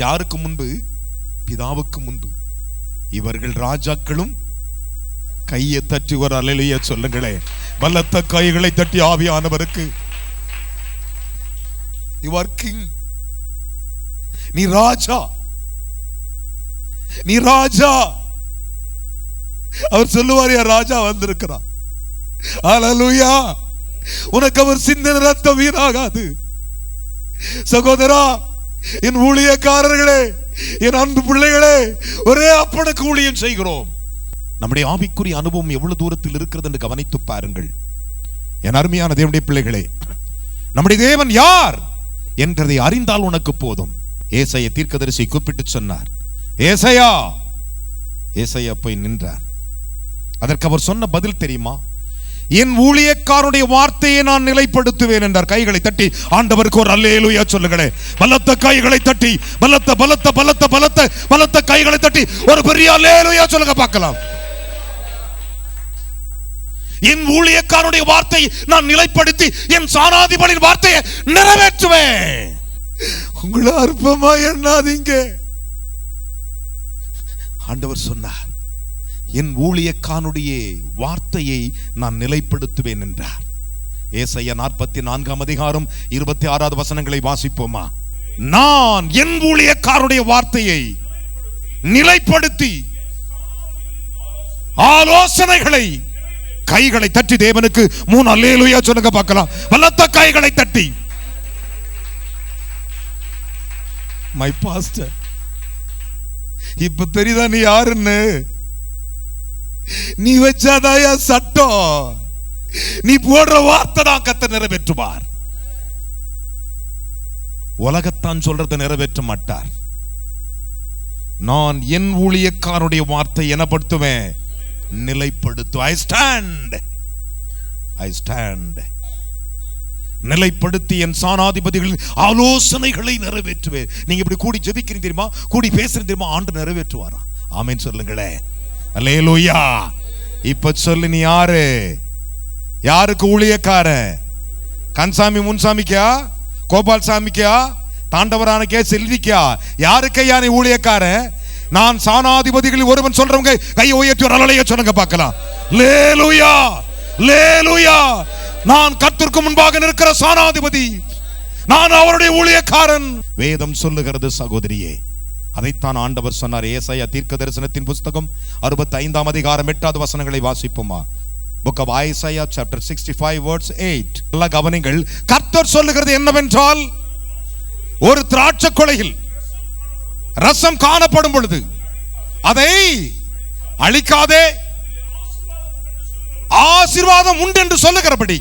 யாருக்கு முன்பு? பிதாவுக்கு முன்பு. இவர்கள் ராஜாக்களும் கையை தட்டி ஒரு அல்லேலூயா சொல்லுங்களே. பலத்த கைகளை தட்டி ஆவியானவருக்கு, you are king, நீ ராஜா, நீ ராஜா. அவர் சொல்லுவார், ராஜா வந்திருக்கிறார். அல்லேலூயா. உனக்கு அவர் சிந்தின ரத்தம் வீணாகாது. சகோதரா, என் ஊழியக்காரர்களே, என் அன்பு பிள்ளைகளே, ஒரே அப்பனுக்கு ஊழியம் செய்கிறோம். நம்முடைய ஆவிக்குரிய அனுபவம் எவ்வளவு தூரத்தில் இருக்கிறது என்று கவனித்து பாருங்கள். என் அருமையான தேவனுடைய பிள்ளைகளே, நம்முடைய தேவன் யார் என்றதை அறிந்தால் உனக்கு போதும். ஏசாயா தீர்க்கதரிசி கூப்பிட்டு சொன்னார், ஏசாயா. ஏசாயா போய் நின்றார். அதற்கு அவர் சொன்ன பதில் தெரியுமா? என் ஊழியக்காரனுடைய வார்த்தையை நான் நிலைப்படுத்துவேன் என்றார். கைகளை தட்டி ஆண்டவருக்கு ஒரு அல்லேலூயா சொல்லுங்களேன். பலத்த கைகளை தட்டி, பலத்த பலத்த பலத்த பலத்த பலத்த கைகளை தட்டி ஒரு பெரிய அல்லேலூயா சொல்லுங்க பார்க்கலாம். என் ஊழியக்காரனுடைய வார்த்தை நான் நிலைப்படுத்தி என் சானாதிபதியின் வார்த்தையை நிறைவேற்றுவேன். உங்களை அற்பமா எண்ணாதீங்க. ஆண்டவர் சொன்னார், என் ஊழியக்காரனுடைய வார்த்தையை நான் நிலைப்படுத்துவேன் என்றார். ஏசாயா 44ஆம் அதிகாரம் 26வது வசனங்களை வாசிப்போமா? நான் என் ஊழியக்காரனுடைய வார்த்தையை நிலைப்படுத்தி ஆலோசனைகளை, கைகளை தட்டி தேவனுக்கு 3 அல்லேலூயா சொல்லுங்க பார்க்கலாம். பலத்த கைகளை தட்டி. மை பாஸ்டர், இப்ப தெரியுதா நீ யாருன்னு? நீ வச்சாதாயா சட்டம், நீ போடுற வார்த்தை தான் கர்த்தர் நிறைவேற்றுவார். உலகத்தான் சொல்றதை நிறைவேற்ற மாட்டார். நான் என் ஊழியக்காரனுடைய வார்த்தை எனப்படுத்துவேன், நிலைப்படுத்து. I stand. நிலைப்படுத்தி என் சானாதிபதிகளின் ஆலோசனைகளை நிறைவேற்றுவேன். நீங்க இப்படி கூடி ஜெபிக்கிறீங்க தெரியுமா, கூடி பேசுறீங்க தெரியுமா, ஆண்டு நிறைவேற்றுவாரா? ஆமென் சொல்லுங்களே. அல்லேலூயா. இப்ப சொல்லு, நீ யாரு? யாருக்கு ஊழியக்காரன்? கன்சாமி முன்சாமிக்கா? கோபால் சாமிக்கா? தாண்டவரானக்கே? செல்விக்கா? யாருக்கையா நீ ஊழியக்காரன்? நான் சானாதிபதிகளில் ஒருவன் சொல்றவங்க கையை உயர்த்தி ஒரு அல்லேலூயா சொல்லுங்க பார்க்கலாம். அல்லேலூயா, அல்லேலூயா. நான் கர்த்தருக்கு முன்பாக நிற்கிற சானாதிபதி, நான் அவருடைய ஊழியக்காரன். வேதம் சொல்லுகிறது சகோதரியே, அதைத்தான் ஆண்டவர் சொன்னார். ஏசாயா தீர்க்க தரிசனத்தின் புஸ்தகம் 65ஆம் அதிகாரம் 8வது வசனங்களை வாசிப்போமா? Book of Isaiah chapter 65 verse 8. நல்ல கவனிங்கள். கர்த்தர் சொல்லுகிறது என்னவென்றால், ஒரு திராட்சை கொலையில் ரசம் காணப்படும் பொழுது அதை அழிக்காதே, ஆசீர்வாதம் உண்டு என்று சொல்லுகிறபடி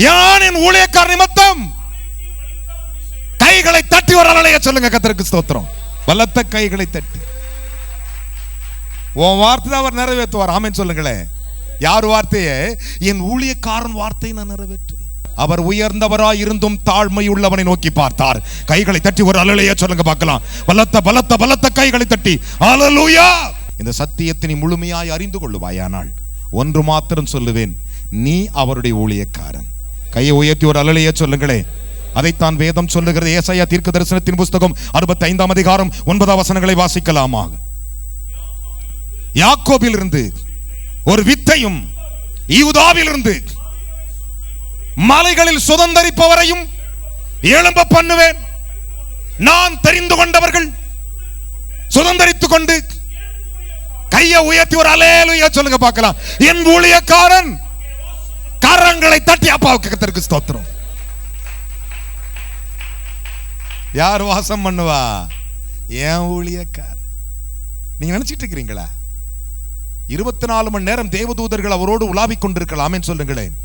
யான் என் ஊழியக்கார நிமித்தம் கைகளை தட்டி ஒரு அல்லேலூயா சொல்லுங்க. கர்த்தருக்கு ஸ்தோத்திரம். பலத்த கைகளை தட்டி. உன் வார்த்தை அவர் நிறைவேற்றுவார். ஆமென் சொல்லுங்களேன். யார் வார்த்தையே? என் ஊழியக்காரன் வார்த்தையை நான் நிறைவேற்றுவேன். அவர் உயர்ந்தவராய் இருந்தும் தாழ்மை உள்ளவனை நோக்கி பார்த்தார். கைகளை தட்டி ஒரு அல்லேலூயா சொல்லுங்க பார்க்கலாம். பலத்த பலத்த பலத்த கைகளை தட்டி அல்லேலூயா. இந்த சத்தியத்தை நீ முழுமையாய் அறிந்து கொள்ளுவாயானால் ஒன்று மாத்திரம் சொல்லுவேன், நீ அவருடைய ஊழியக்காரன். கையை உயர்த்தி ஒரு அல்லேலூயா சொல்லுங்களே. அதைத்தான் வேதம் சொல்லுகிறது. ஏசாயா தீர்க்க தரிசனத்தின் புஸ்தகம் 65ஆம் அதிகாரம் 9ஆம் வசனங்களை வாசிக்கலாமா? யாக்கோபில் இருந்து ஒரு வித்தையும் யூதாவில் இருந்து மலைகளில் சுதந்தரிப்பவரையும் எழும்ப பண்ணுவேன். நான் தெரிந்து கொண்டவர்கள் சுதந்தரித்துக் கொண்டு கையை உயர்த்தி ஒரு அல்லேலூயா சொல்லுங்க பார்க்கலாம். என் ஊழியக்காரன். கரங்களை தட்டி அப்பாவுக்கு கர்த்தருக்கு ஸ்தோத்திரம். யார் வாசம் பண்ணுவா? என் ஊழியக்காரன். நீங்க நினைச்சிட்டு இருக்கிறீங்களா 24 மணி நேரம் தேவதூதர்கள் அவரோடு உலாவிக் கொண்டிருக்கலாமே சொல்லுங்களேன்.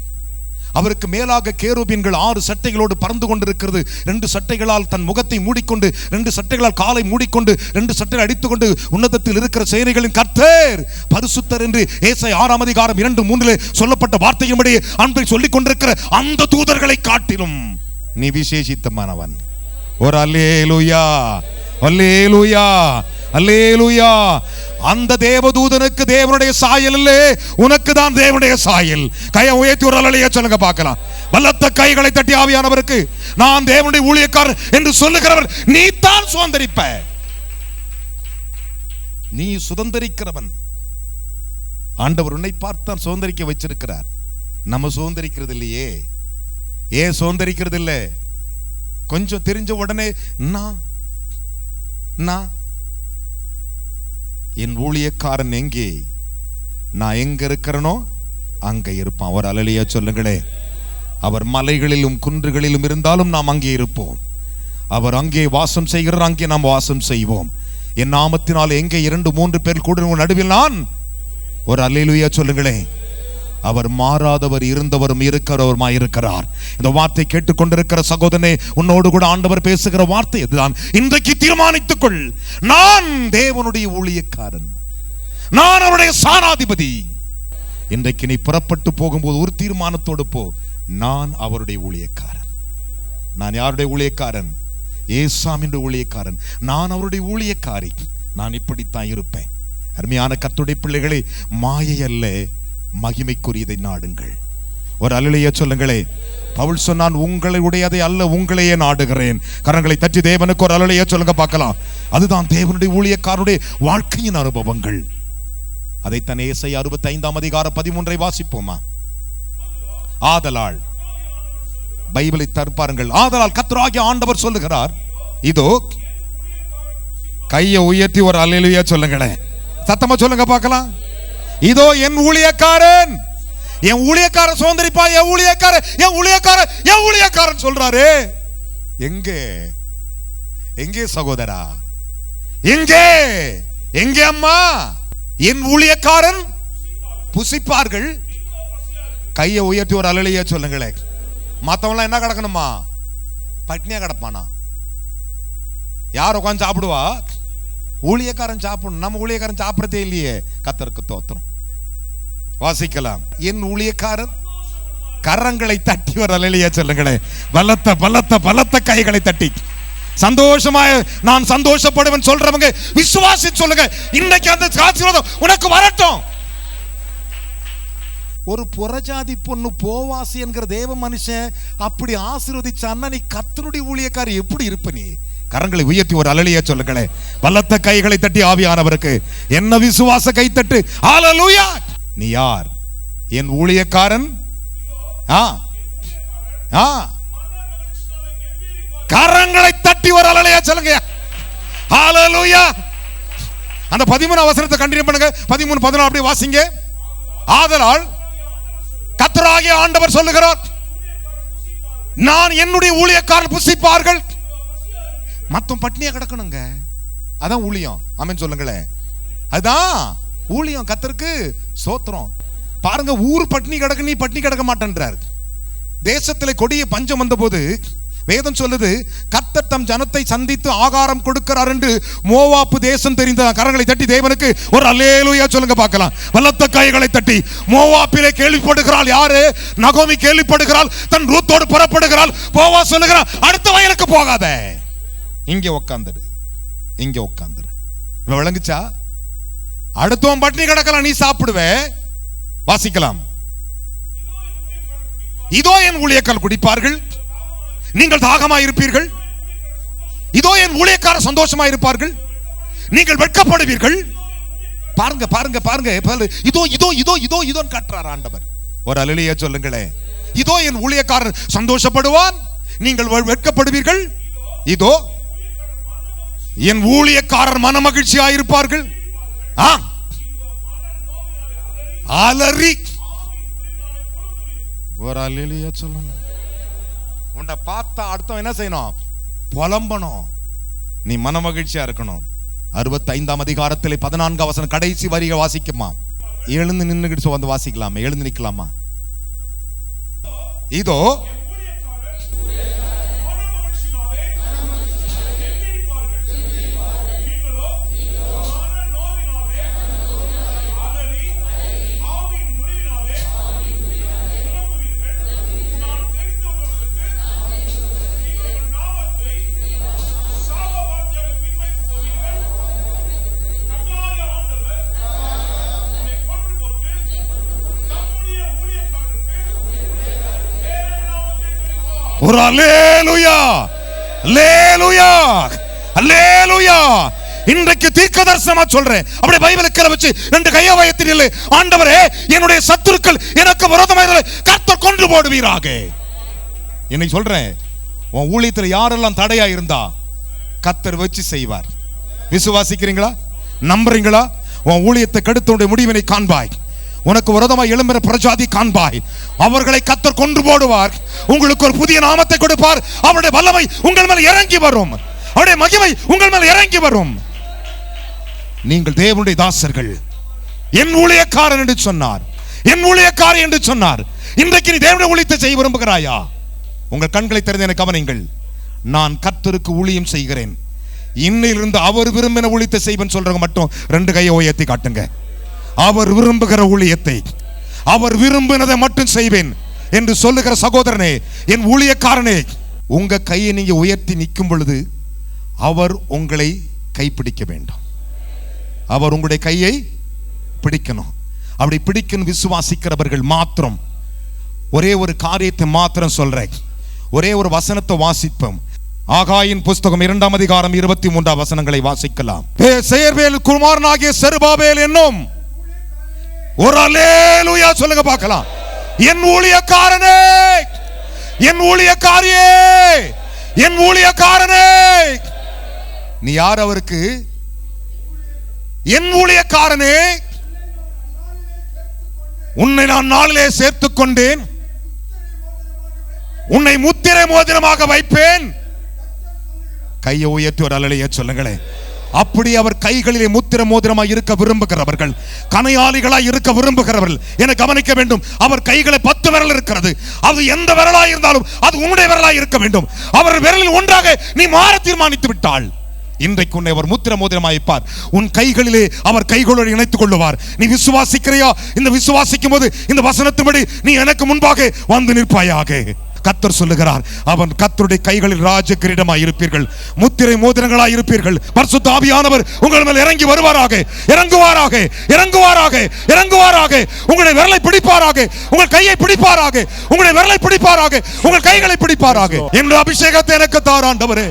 அவருக்கு மேலாக கேருபீன்கள் 6 சட்டைகளோடு பறந்து கொண்டிருக்கிறது. 2 சட்டைகளால் தன் முகத்தை மூடிக்கொண்டு, 2 சட்டைகளால் காலை மூடிக்கொண்டு, 2 சட்டைகள் அடித்துக்கொண்டு உன்னதத்தில் இருக்கிற சேனைகளின் கர்த்தர் பரிசுத்தர் என்று ஏசாயா 6ஆம் அதிகாரம் 2-3 சொல்லப்பட்ட வார்த்தையின்படி அன்பை சொல்லிக் கொண்டிருக்கிற அந்த தூதர்களை காட்டிலும் நீ விசேஷித்தமானவன். ஒரு அல்லேலூயா, அல்லேலூயா, அல்லேலூயா. அந்த தேவதூதனுக்கு தேவனுடைய சாயல் இல்லை, உனக்கு தான் தேவனுடைய சாயல். கையை உயர்த்தி ஒரு அல்லேலூயா சொல்லுங்க பார்க்கலாம். பலத்த கைகளை தட்டி ஆவியானவருக்கு நான் தேவனுடைய ஊழியக்காரர் என்று சொல்லுகிறவர் நீ தான் சுதந்தரிப்ப. நீ சுதந்தரிக்கிறவன். ஆண்டவர் உன்னை பார்த்தான் சுதந்தரிக்க வச்சிருக்கிறார். நம்ம சுதந்தரிக்கிறது இல்லையே. ஏன் சுதந்தரிக்கிறது இல்லை? கொஞ்சம் தெரிஞ்ச உடனே நான் என் ஊழியக்காரன் எங்கே, நான் எங்க இருக்கிறனோ அங்க இருப்பான். ஒரு அல்லேலூயா சொல்லுங்களே. அவர் மலைகளிலும் குன்றுகளிலும் இருந்தாலும் நாம் அங்கே இருப்போம். அவர் அங்கே வாசம் செய்கிறார், அங்கே நாம் வாசம் செய்வோம். என் நாமத்தினால் எங்கே 2-3 பேர் கூட நடுவில் நான். ஒரு அல்லேலூயா சொல்லுங்களே. அவர் மாறாதவர், இருந்தவரும் இருக்கிறவருமாய் இருக்கிறார். இந்த வார்த்தை கேட்டுக்கொண்டிருக்கிற சகோதரனே, உன்னோடு கூட ஆண்டவர் பேசுகிற வார்த்தை இதுதான். இன்றைக்கு தீர்மானித்துக் கொள், நான் தேவனுடைய ஊழியக்காரன், நான் அவருடைய சானாதிபதி. இன்றைக்கு நீ புறப்பட்டு போகும்போது ஒரு தீர்மானத்தோடு போ, நான் அவருடைய ஊழியக்காரன். நான் யாருடைய ஊழியக்காரன்? ஏசாமின் ஊழியக்காரன். நான் அவருடைய ஊழியக்காரி. நான் இப்படித்தான் இருப்பேன். அருமையான கர்த்தருடைய பிள்ளைகளே, மாயை அல்ல, மகிமைக்குரியதை நாடுங்கள். ஒரு அல்லேலூயா சொல்லுங்களே. பவுல் சொன்னான், உங்களுடையதை அல்ல உங்களையே நாடுகிறேன். கரங்களை தட்டி தேவனுக்கு ஒரு அல்லேலூயா சொல்லுங்க பார்க்கலாம். அதுதான் தேவனுடைய ஊழியக்காரருடைய வாழ்க்கையின் அனுபவங்கள். அதைத்தான் ஏசாயா 65ஆம் அதிகாரம் 13 வாசிப்போமா? ஆதலால், பைபிளை தற்பாருங்கள். ஆதலால் கர்த்தராகிய ஆண்டவர் சொல்லுகிறார், இதோ. கையை உயர்த்தி ஒரு அல்லேலூயா சொல்லுங்களேன். சத்தமா சொல்லுங்க பார்க்கலாம். இதோ என் ஊழியக்காரன். என் ஊழியக்காரன் சுதந்தரிப்பா. என் ஊழியக்காரன், என் ஊழியக்காரன், என் ஊழியக்காரன் சொல்றாரு. எங்கே எங்கே சகோதரா? எங்கே எங்கே அம்மா? என் ஊழியக்காரன் புசிப்பார்கள். கையை உயர்த்தி ஒரு அல்லேலூயா சொல்லுங்களேன். மத்தவங்களாம் என்ன கிடக்கணுமா? பட்னியா கிடப்பானா? யார் உட்காந்து சாப்பிடுவா? ஊழியக்காரன் சாப்பிடணும். நம்ம ஊழியக்காரன் சாப்பிடறதே இல்லையே. கர்த்தருக்கு ஸ்தோத்திரம். வாசிக்கலாம். என் ஊழியக்காரன். கரங்களை தட்டி ஒரு அல்லேலூயா சொல்லுங்களேன். பலத்த பலத்த பலத்த கைகளை தட்டி சந்தோஷமாய் நான் சந்தோஷப்படுவேன் சொல்றவங்க விசுவாசி சொல்லுங்க. இன்னைக்கு அந்த ஆசீர்வாதம் உனக்கு வரட்டும். ஒரு புறஜாதி பொண்ணு போவாசி என்கிற தேவ மனுஷன் அப்படி ஆசீர்வதிச்சான்னா நீ கர்த்தருடைய ஊழியக்காரி எப்படி இருப்ப? நீ கரங்களை உயர்த்தி ஒரு அல்லேலூயா சொல்லுங்களேன். பலத்த கைகளை தட்டி ஆவியானவருக்கு என்ன விசுவாச கைத்தட்டு. ஹல்லேலூயா. நீ யார்? என் ஊழியக்காரன். கரங்களை தட்டி ஒரு அல்லேலூயா சொல்லுங்க. ஹல்லேலூயா. அந்த 13 வசனத்தை கண்டினியூ பண்ணுங்க. 13-14 அப்படியே வாசிங்க. ஆதலால் கர்த்தராகிய ஆண்டவர் சொல்லுகிறார், நான் என்னுடைய ஊழியக்காரன் புசிப்பார்கள். மொத்தம் பட்னியா கிடக்கணுங்க. அதான் ஊழியம். ஆமென் சொல்லுங்களேன். அதுதான் ஊழியம். கர்த்தருக்கு ஸ்தோத்திரம். பாருங்க, ஊர் பட்னி கிடக்கு, நீ பட்னி கிடக்க மாட்டேன்றார். தேசத்துல கொடிய பஞ்சம் வந்த போது வேதம் சொல்லுது, கர்த்தர் தம் ஜனத்தை சந்தித்து ஆகாரம் கொடுக்கிறார் என்று மோவாப்பு தேசம் தெரிந்த. கரங்களை தட்டி தேவனுக்கு ஒரு அல்லேலூயா சொல்லுங்க பார்க்கலாம். பலத்த கைகளை தட்டி. மோவாப்பிலே கேள்விப்படுகிறாள் யாரு? நகோமி கேள்விப்படுகிறாள், தன் ரூத்தோடு புறப்படுகிறாள். போவாஸ் சொல்லுகிறான், அடுத்த வயலுக்கு போகாத, இங்கே உட்காந்துரு, இங்கே உட்காந்துரு. விளங்குச்சா? அடுத்தவன் பட்டினி கிடக்கலாம், நீ சாப்பிடுவே. வாசிக்கலாம். இதோ என் ஊழியக்காரர் குடிப்பார்கள், நீங்கள் தாகமாய் இருப்பீர்கள். இதோ என் ஊழியக்காரர் சந்தோஷமாய் இருப்பார்கள், நீங்கள் வெட்கப்படுவீர்கள். பாருங்க பாருங்க பாருங்க. இதோ இதோ இதோ இதோ இதோ காட்டுறார் ஆண்டவர். ஒரு அல்லேலூயா சொல்லுங்களேன். இதோ என் ஊழியக்காரர் சந்தோஷப்படுவான், நீங்கள் வெட்கப்படுவீர்கள். இதோ என் ஊழியக்காரர் மன மகிழ்ச்சியாய் இருப்பார்கள். அலறி ஒரு அல்லேலூயா சொல்லணும். உன்னை பார்த்தா அடுத்தவன் என்ன செய்யணும்? புலம்பணும். நீ மன மகிழ்ச்சியா இருக்கணும். 65ஆம் அதிகாரத்திலே 14ஆம் வசனம் கடைசி வரியை வாசிக்குமா? எழுந்து நின்னுகிட்டு வந்து வாசிக்கலாமா? எழுந்து நிக்கலாமா? இதோ ஒரு அல்லேலூயா, அல்லேலூயா, அல்லேலூயா. இன்றைக்கு தீர்க்கதரிசனமா சொல்றேன். அப்படியே பைபிளை கீழ வச்சு ரெண்டு கையை வைத்து நில்லு. ஆண்டவரே, என்னுடைய சத்துருக்கள் எனக்கு விரோதமாக கர்த்தர் கொன்று போடுவீராக. இன்னைக்கு சொல்றேன், உன் ஊழியத்தில் யாரெல்லாம் தடையா இருந்தா கர்த்தர் வச்சு செய்வார். விசுவாசிக்கிறீங்களா? நம்புறீங்களா? உன் ஊழியத்தை கெடுத்தவனுடைய முடிவினை காண்பாய். உனக்கு விரோதமாக எழும்புற பிரஜாதி காண்பாய். அவர்களை கர்த்தர் கொன்று போடுவார். உங்களுக்கு ஒரு புதிய நாமத்தை கொடுப்பார். அவருடைய வல்லமை உங்கள் மேல் இறங்கி வரும். அவருடைய மகிமை உங்கள் மேல் இறங்கி வரும். நீங்கள் தேவனுடைய தாசர்கள். என் ஊழியக்காரன் என்று சொன்னார், என் ஊழியக்காரி என்று சொன்னார். இன்றைக்கு நீ தேவனுடைய ஊழியத்தை செய்ய விரும்புகிறாயா? உங்கள் கண்களை திறந்து எனக்கு கவனியுங்கள். நான் கர்த்தருக்கு ஊழியம் செய்கிறேன், இன்னையிலிருந்து அவர் விரும்பின ஊழியத்தை செய்வேன் சொல்றவங்க மட்டும் ரெண்டு கையை உயர்த்தி காட்டுங்க. அவர் விரும்புகிற ஊழியத்தை, அவர் விரும்பினதை மட்டும் செய்வேன் என்று சொல்லுகிற சகோதரனே, என் ஊழியக்காரனே, உங்க கையை நீங்க உயர்த்தி நிற்கும் பொழுது அவர் உங்களை கைப்பிடிக்க வேண்டும். அவர் உங்களுடைய கையை பிடிக்கணும். அப்படி பிடிக்கணும் விசுவாசிக்கிறவர்கள் மாத்திரம். ஒரே ஒரு காரியத்தை மாத்திரம் சொல்றேன். ஒரே ஒரு வசனத்தை வாசிப்போம். ஆகாயின் புஸ்தகம் 2ஆம் அதிகாரம் 23ஆம் வசனங்களை வாசிக்கலாம். செயர்வேல் குமாரனாகிய செருபாபேல் என்னும் ஒரு அல்லேலூயா சொல்லுங்க பார்க்கலாம். என் ஊழியக்காரனே, என் ஊழியக்காரியே, என் ஊழியக்காரனே. நீ யார் அவருக்கு? என் ஊழியக்காரனே, உன்னை நான் நாளிலே சேர்த்துக் கொண்டேன், உன்னை முத்திரை மோதிரமாக வைப்பேன். கையை உயர்த்தி ஒரு அல்லேலூயா சொல்லுங்களேன். அப்படி அவர் கைகளிலே முத்திர மோதிரமாய் இருக்க விரும்புகிறவர்கள், கனையாளிகளாய் இருக்க விரும்புகிறவர்கள் என கவனிக்க வேண்டும். அவர் கைகளை 10 விரல் இருக்கிறது. அது எந்த விரலாய் இருந்தாலும் அது உன்னுடைய விரலாய் இருக்க வேண்டும். அவர் விரலில் ஒன்றாக நீ மாற தீர்மானித்து விட்டாள். இன்றைக்கு உன்னை அவர் முத்திர மோதிரமாய்ப்பார். உன் கைகளிலே அவர் கைகளோடு இணைத்துக் கொள்ளுவார். நீ விசுவாசிக்கிறையா? இந்த விசுவாசிக்கும் போது இந்த வசனத்தின்படி நீ எனக்கு முன்பாக வந்து நிற்பாயாக. கர்த்தர் சொல்லுகிறார், அவன் கர்த்தருடைய கைகளில் ராஜ கிரீடமாய் இருப்பீர்கள், முத்திரை மோதிரங்களாய் இருப்பீர்கள். பரிசுத்த ஆவியானவர் உங்கள் மேல் இறங்கி வருவாராக, இறங்குவாராக, இறங்குவாராக, இறங்குவாராக. உங்களுடைய விரலை பிடிப்பாராக, உங்கள் கையை பிடிப்பாராக, உங்களுடைய விரலை பிடிப்பாராக, உங்கள் கைகளை பிடிப்பாராக. என்னுடைய அபிஷேகத்தை எனக்கு தாரும் ஆண்டவரே,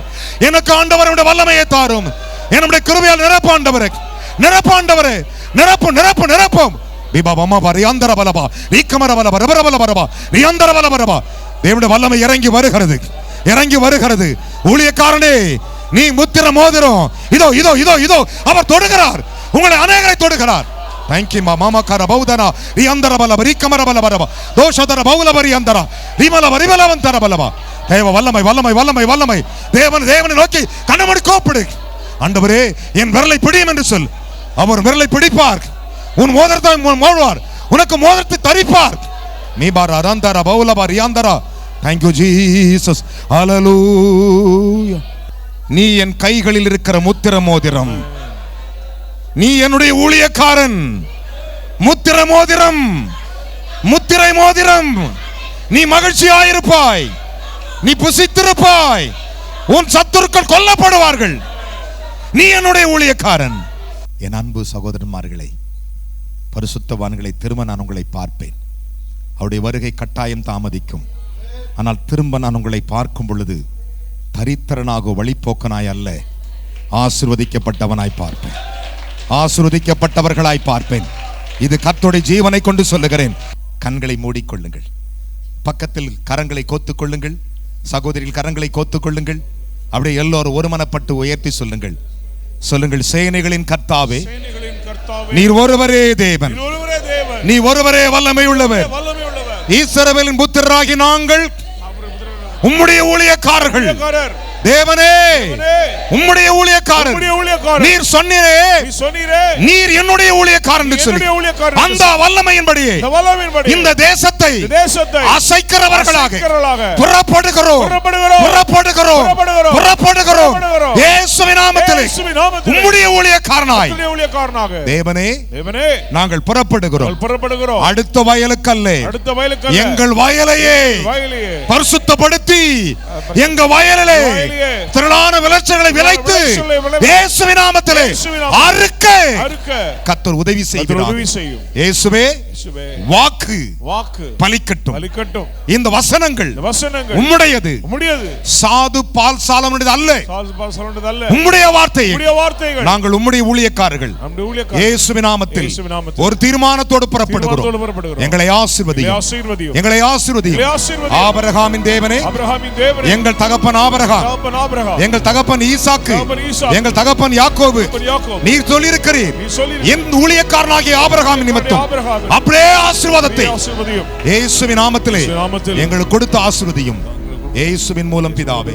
எனக்கு ஆண்டவருடைய வல்லமையை தாரும், என்னுடைய கிருபையால் நிரப்பாண்டவரே, நிரப்பாண்டவரே, நிரப்பும் நிரப்பும் நிரப்பும். விபாவமா பரியாந்தர பலபா நீக்கமர பலபா ரபரபல பரபா ரியாந்தர பலபரபா. தேவனுடைய வல்லமை இறங்கி வருகிறது, இறங்கி வருகிறது. ஊழியக்காரனே, நீ முத்திர மோதிரம் இதோ இதோ இதோ இதோ அவர் தொடுகிறார், உங்களை அநேகரை தொடுகிறார். தேங்க்யூ மாமாக்கார பௌதனா ரியாந்தர பலப ரிக்கமர பலபரபா தோஷதர பௌலபரி அந்தர ரிமல வரிபலவந்தர பலபா. தேவ வல்லமை வல்லமை வல்லமை வல்லமை. தேவனை நோக்கி கண்ணமடி கூப்பிடு. ஆண்டவரே, என் விரலை பிடியும் என்று சொல். அவர் விரலை பிடிப்பார், உன் மோதிரத்தை மோழ்வார், உனக்கு மோதிரத்தை தரிப்பார். மீபார அரந்தர பௌலபா ரியாந்தர Thank you Jesus. Hallelujah. நீ என் கைகளில் இருக்கிற முத்திர மோதிரம், நீ என்னுடைய ஊழியக்காரன். முத்திர மோதிரம், முத்திரை மோதிரம். நீ மகிழ்ச்சியாயிருப்பாய், நீ புசித்திருப்பாய், உன் சத்துருக்கள் கொல்லப்படுவார்கள். நீ என்னுடைய ஊழியக்காரன். என் அன்பு சகோதரன்மார்களே, பரிசுத்தவான்களை திரும்ப நான் உங்களை பார்ப்பேன். அவருடைய வருகை கட்டாயம் தாமதிக்கும். ஆனால் திரும்ப நான் உங்களை பார்க்கும் பொழுது தரித்திரனாக வழிபோக்கனாய் அல்ல, ஆசீர்வதிக்கப்பட்டவனாய் பார்ப்பேன், ஆசீர்வதிக்கப்பட்டவர்களாய் பார்ப்பேன். இது கர்த்தருடைய ஜீவனை கொண்டு சொல்லுகிறேன். கண்களை மூடிக்கொள்ளுங்கள், பக்கத்தில் கரங்களை கோத்துக் கொள்ளுங்கள், சகோதரிகள் கரங்களை கோத்துக் கொள்ளுங்கள். அப்படியே எல்லோரும் ஒருமனப்பட்டு உயர்த்தி சொல்லுங்கள். சொல்லுங்கள், சேனைகளின் கர்த்தாவே, நீர் ஒருவரே தேவன், நீ ஒருவரே வல்லமை உள்ளவர். ஈஸ்வரவேலின் புத்திரராகி நாங்கள் உம்முடைய ஊழியக்காரர்கள். தேவனே, உம்முடைய ஊழியக்காரர். நீர் சொன்னீரே, நீர் என்னுடைய ஊழியக்காரன் என்று சொல்லி அந்த வல்லமையின்படியே இந்த தேசத்தை அசைக்கிறவர்களாக புறப்படுகிறோம், புறப்படுகிறோம், புறப்படுகிறோம். இயேசுவின் நாமத்திலே உம்முடைய ஊழியக்காரனாய் தேவனே நாங்கள் புறப்படுகிறோம். அடுத்த வயலுக்கு அல்ல, எங்கள் வயலையே பரிசுத்தப்படுத்தி எங்க வயலிலே திரளான விளைச்சல்களை விளைத்து இயேசுவின் நாமத்திலே அறுக்க கர்த்தர் உதவி செய்கிறார். இயேசுவே, வாக்கு பலிக்கட்டும். இந்த வசனங்கள் உம்முடையது, சாது பால் சாலமுடையது அல்ல. உம்முடைய வார்த்தைகள் நாங்கள் உம்முடைய ஊழியக்காரர்கள். இயேசுவின் நாமத்தில் ஒரு தீர்மானத்தோடு புறப்படுகிறோம். எங்களை ஆசீர்வதியும், எங்களை ஆசீர்வதியும். ஆபிரகாமின் தேவனே, எங்கள் தகப்பன் ஆபிரகாம், எங்கள் தகப்பன் ஈசாக்கு, எங்கள் தகப்பன் யாக்கோபு, நீர் சொல்லியிருக்கிறீர் என் ஊழியக்காரனாகிய ஆபிரகாமின் நிமித்தம் அப்படியே ஆசீர்வாதத்தை இயேசுவின் நாமத்திலே எங்களுக்கு கொடுத்து ஆசீர்வதியும். இயேசுவின் மூலம் பிதாவே.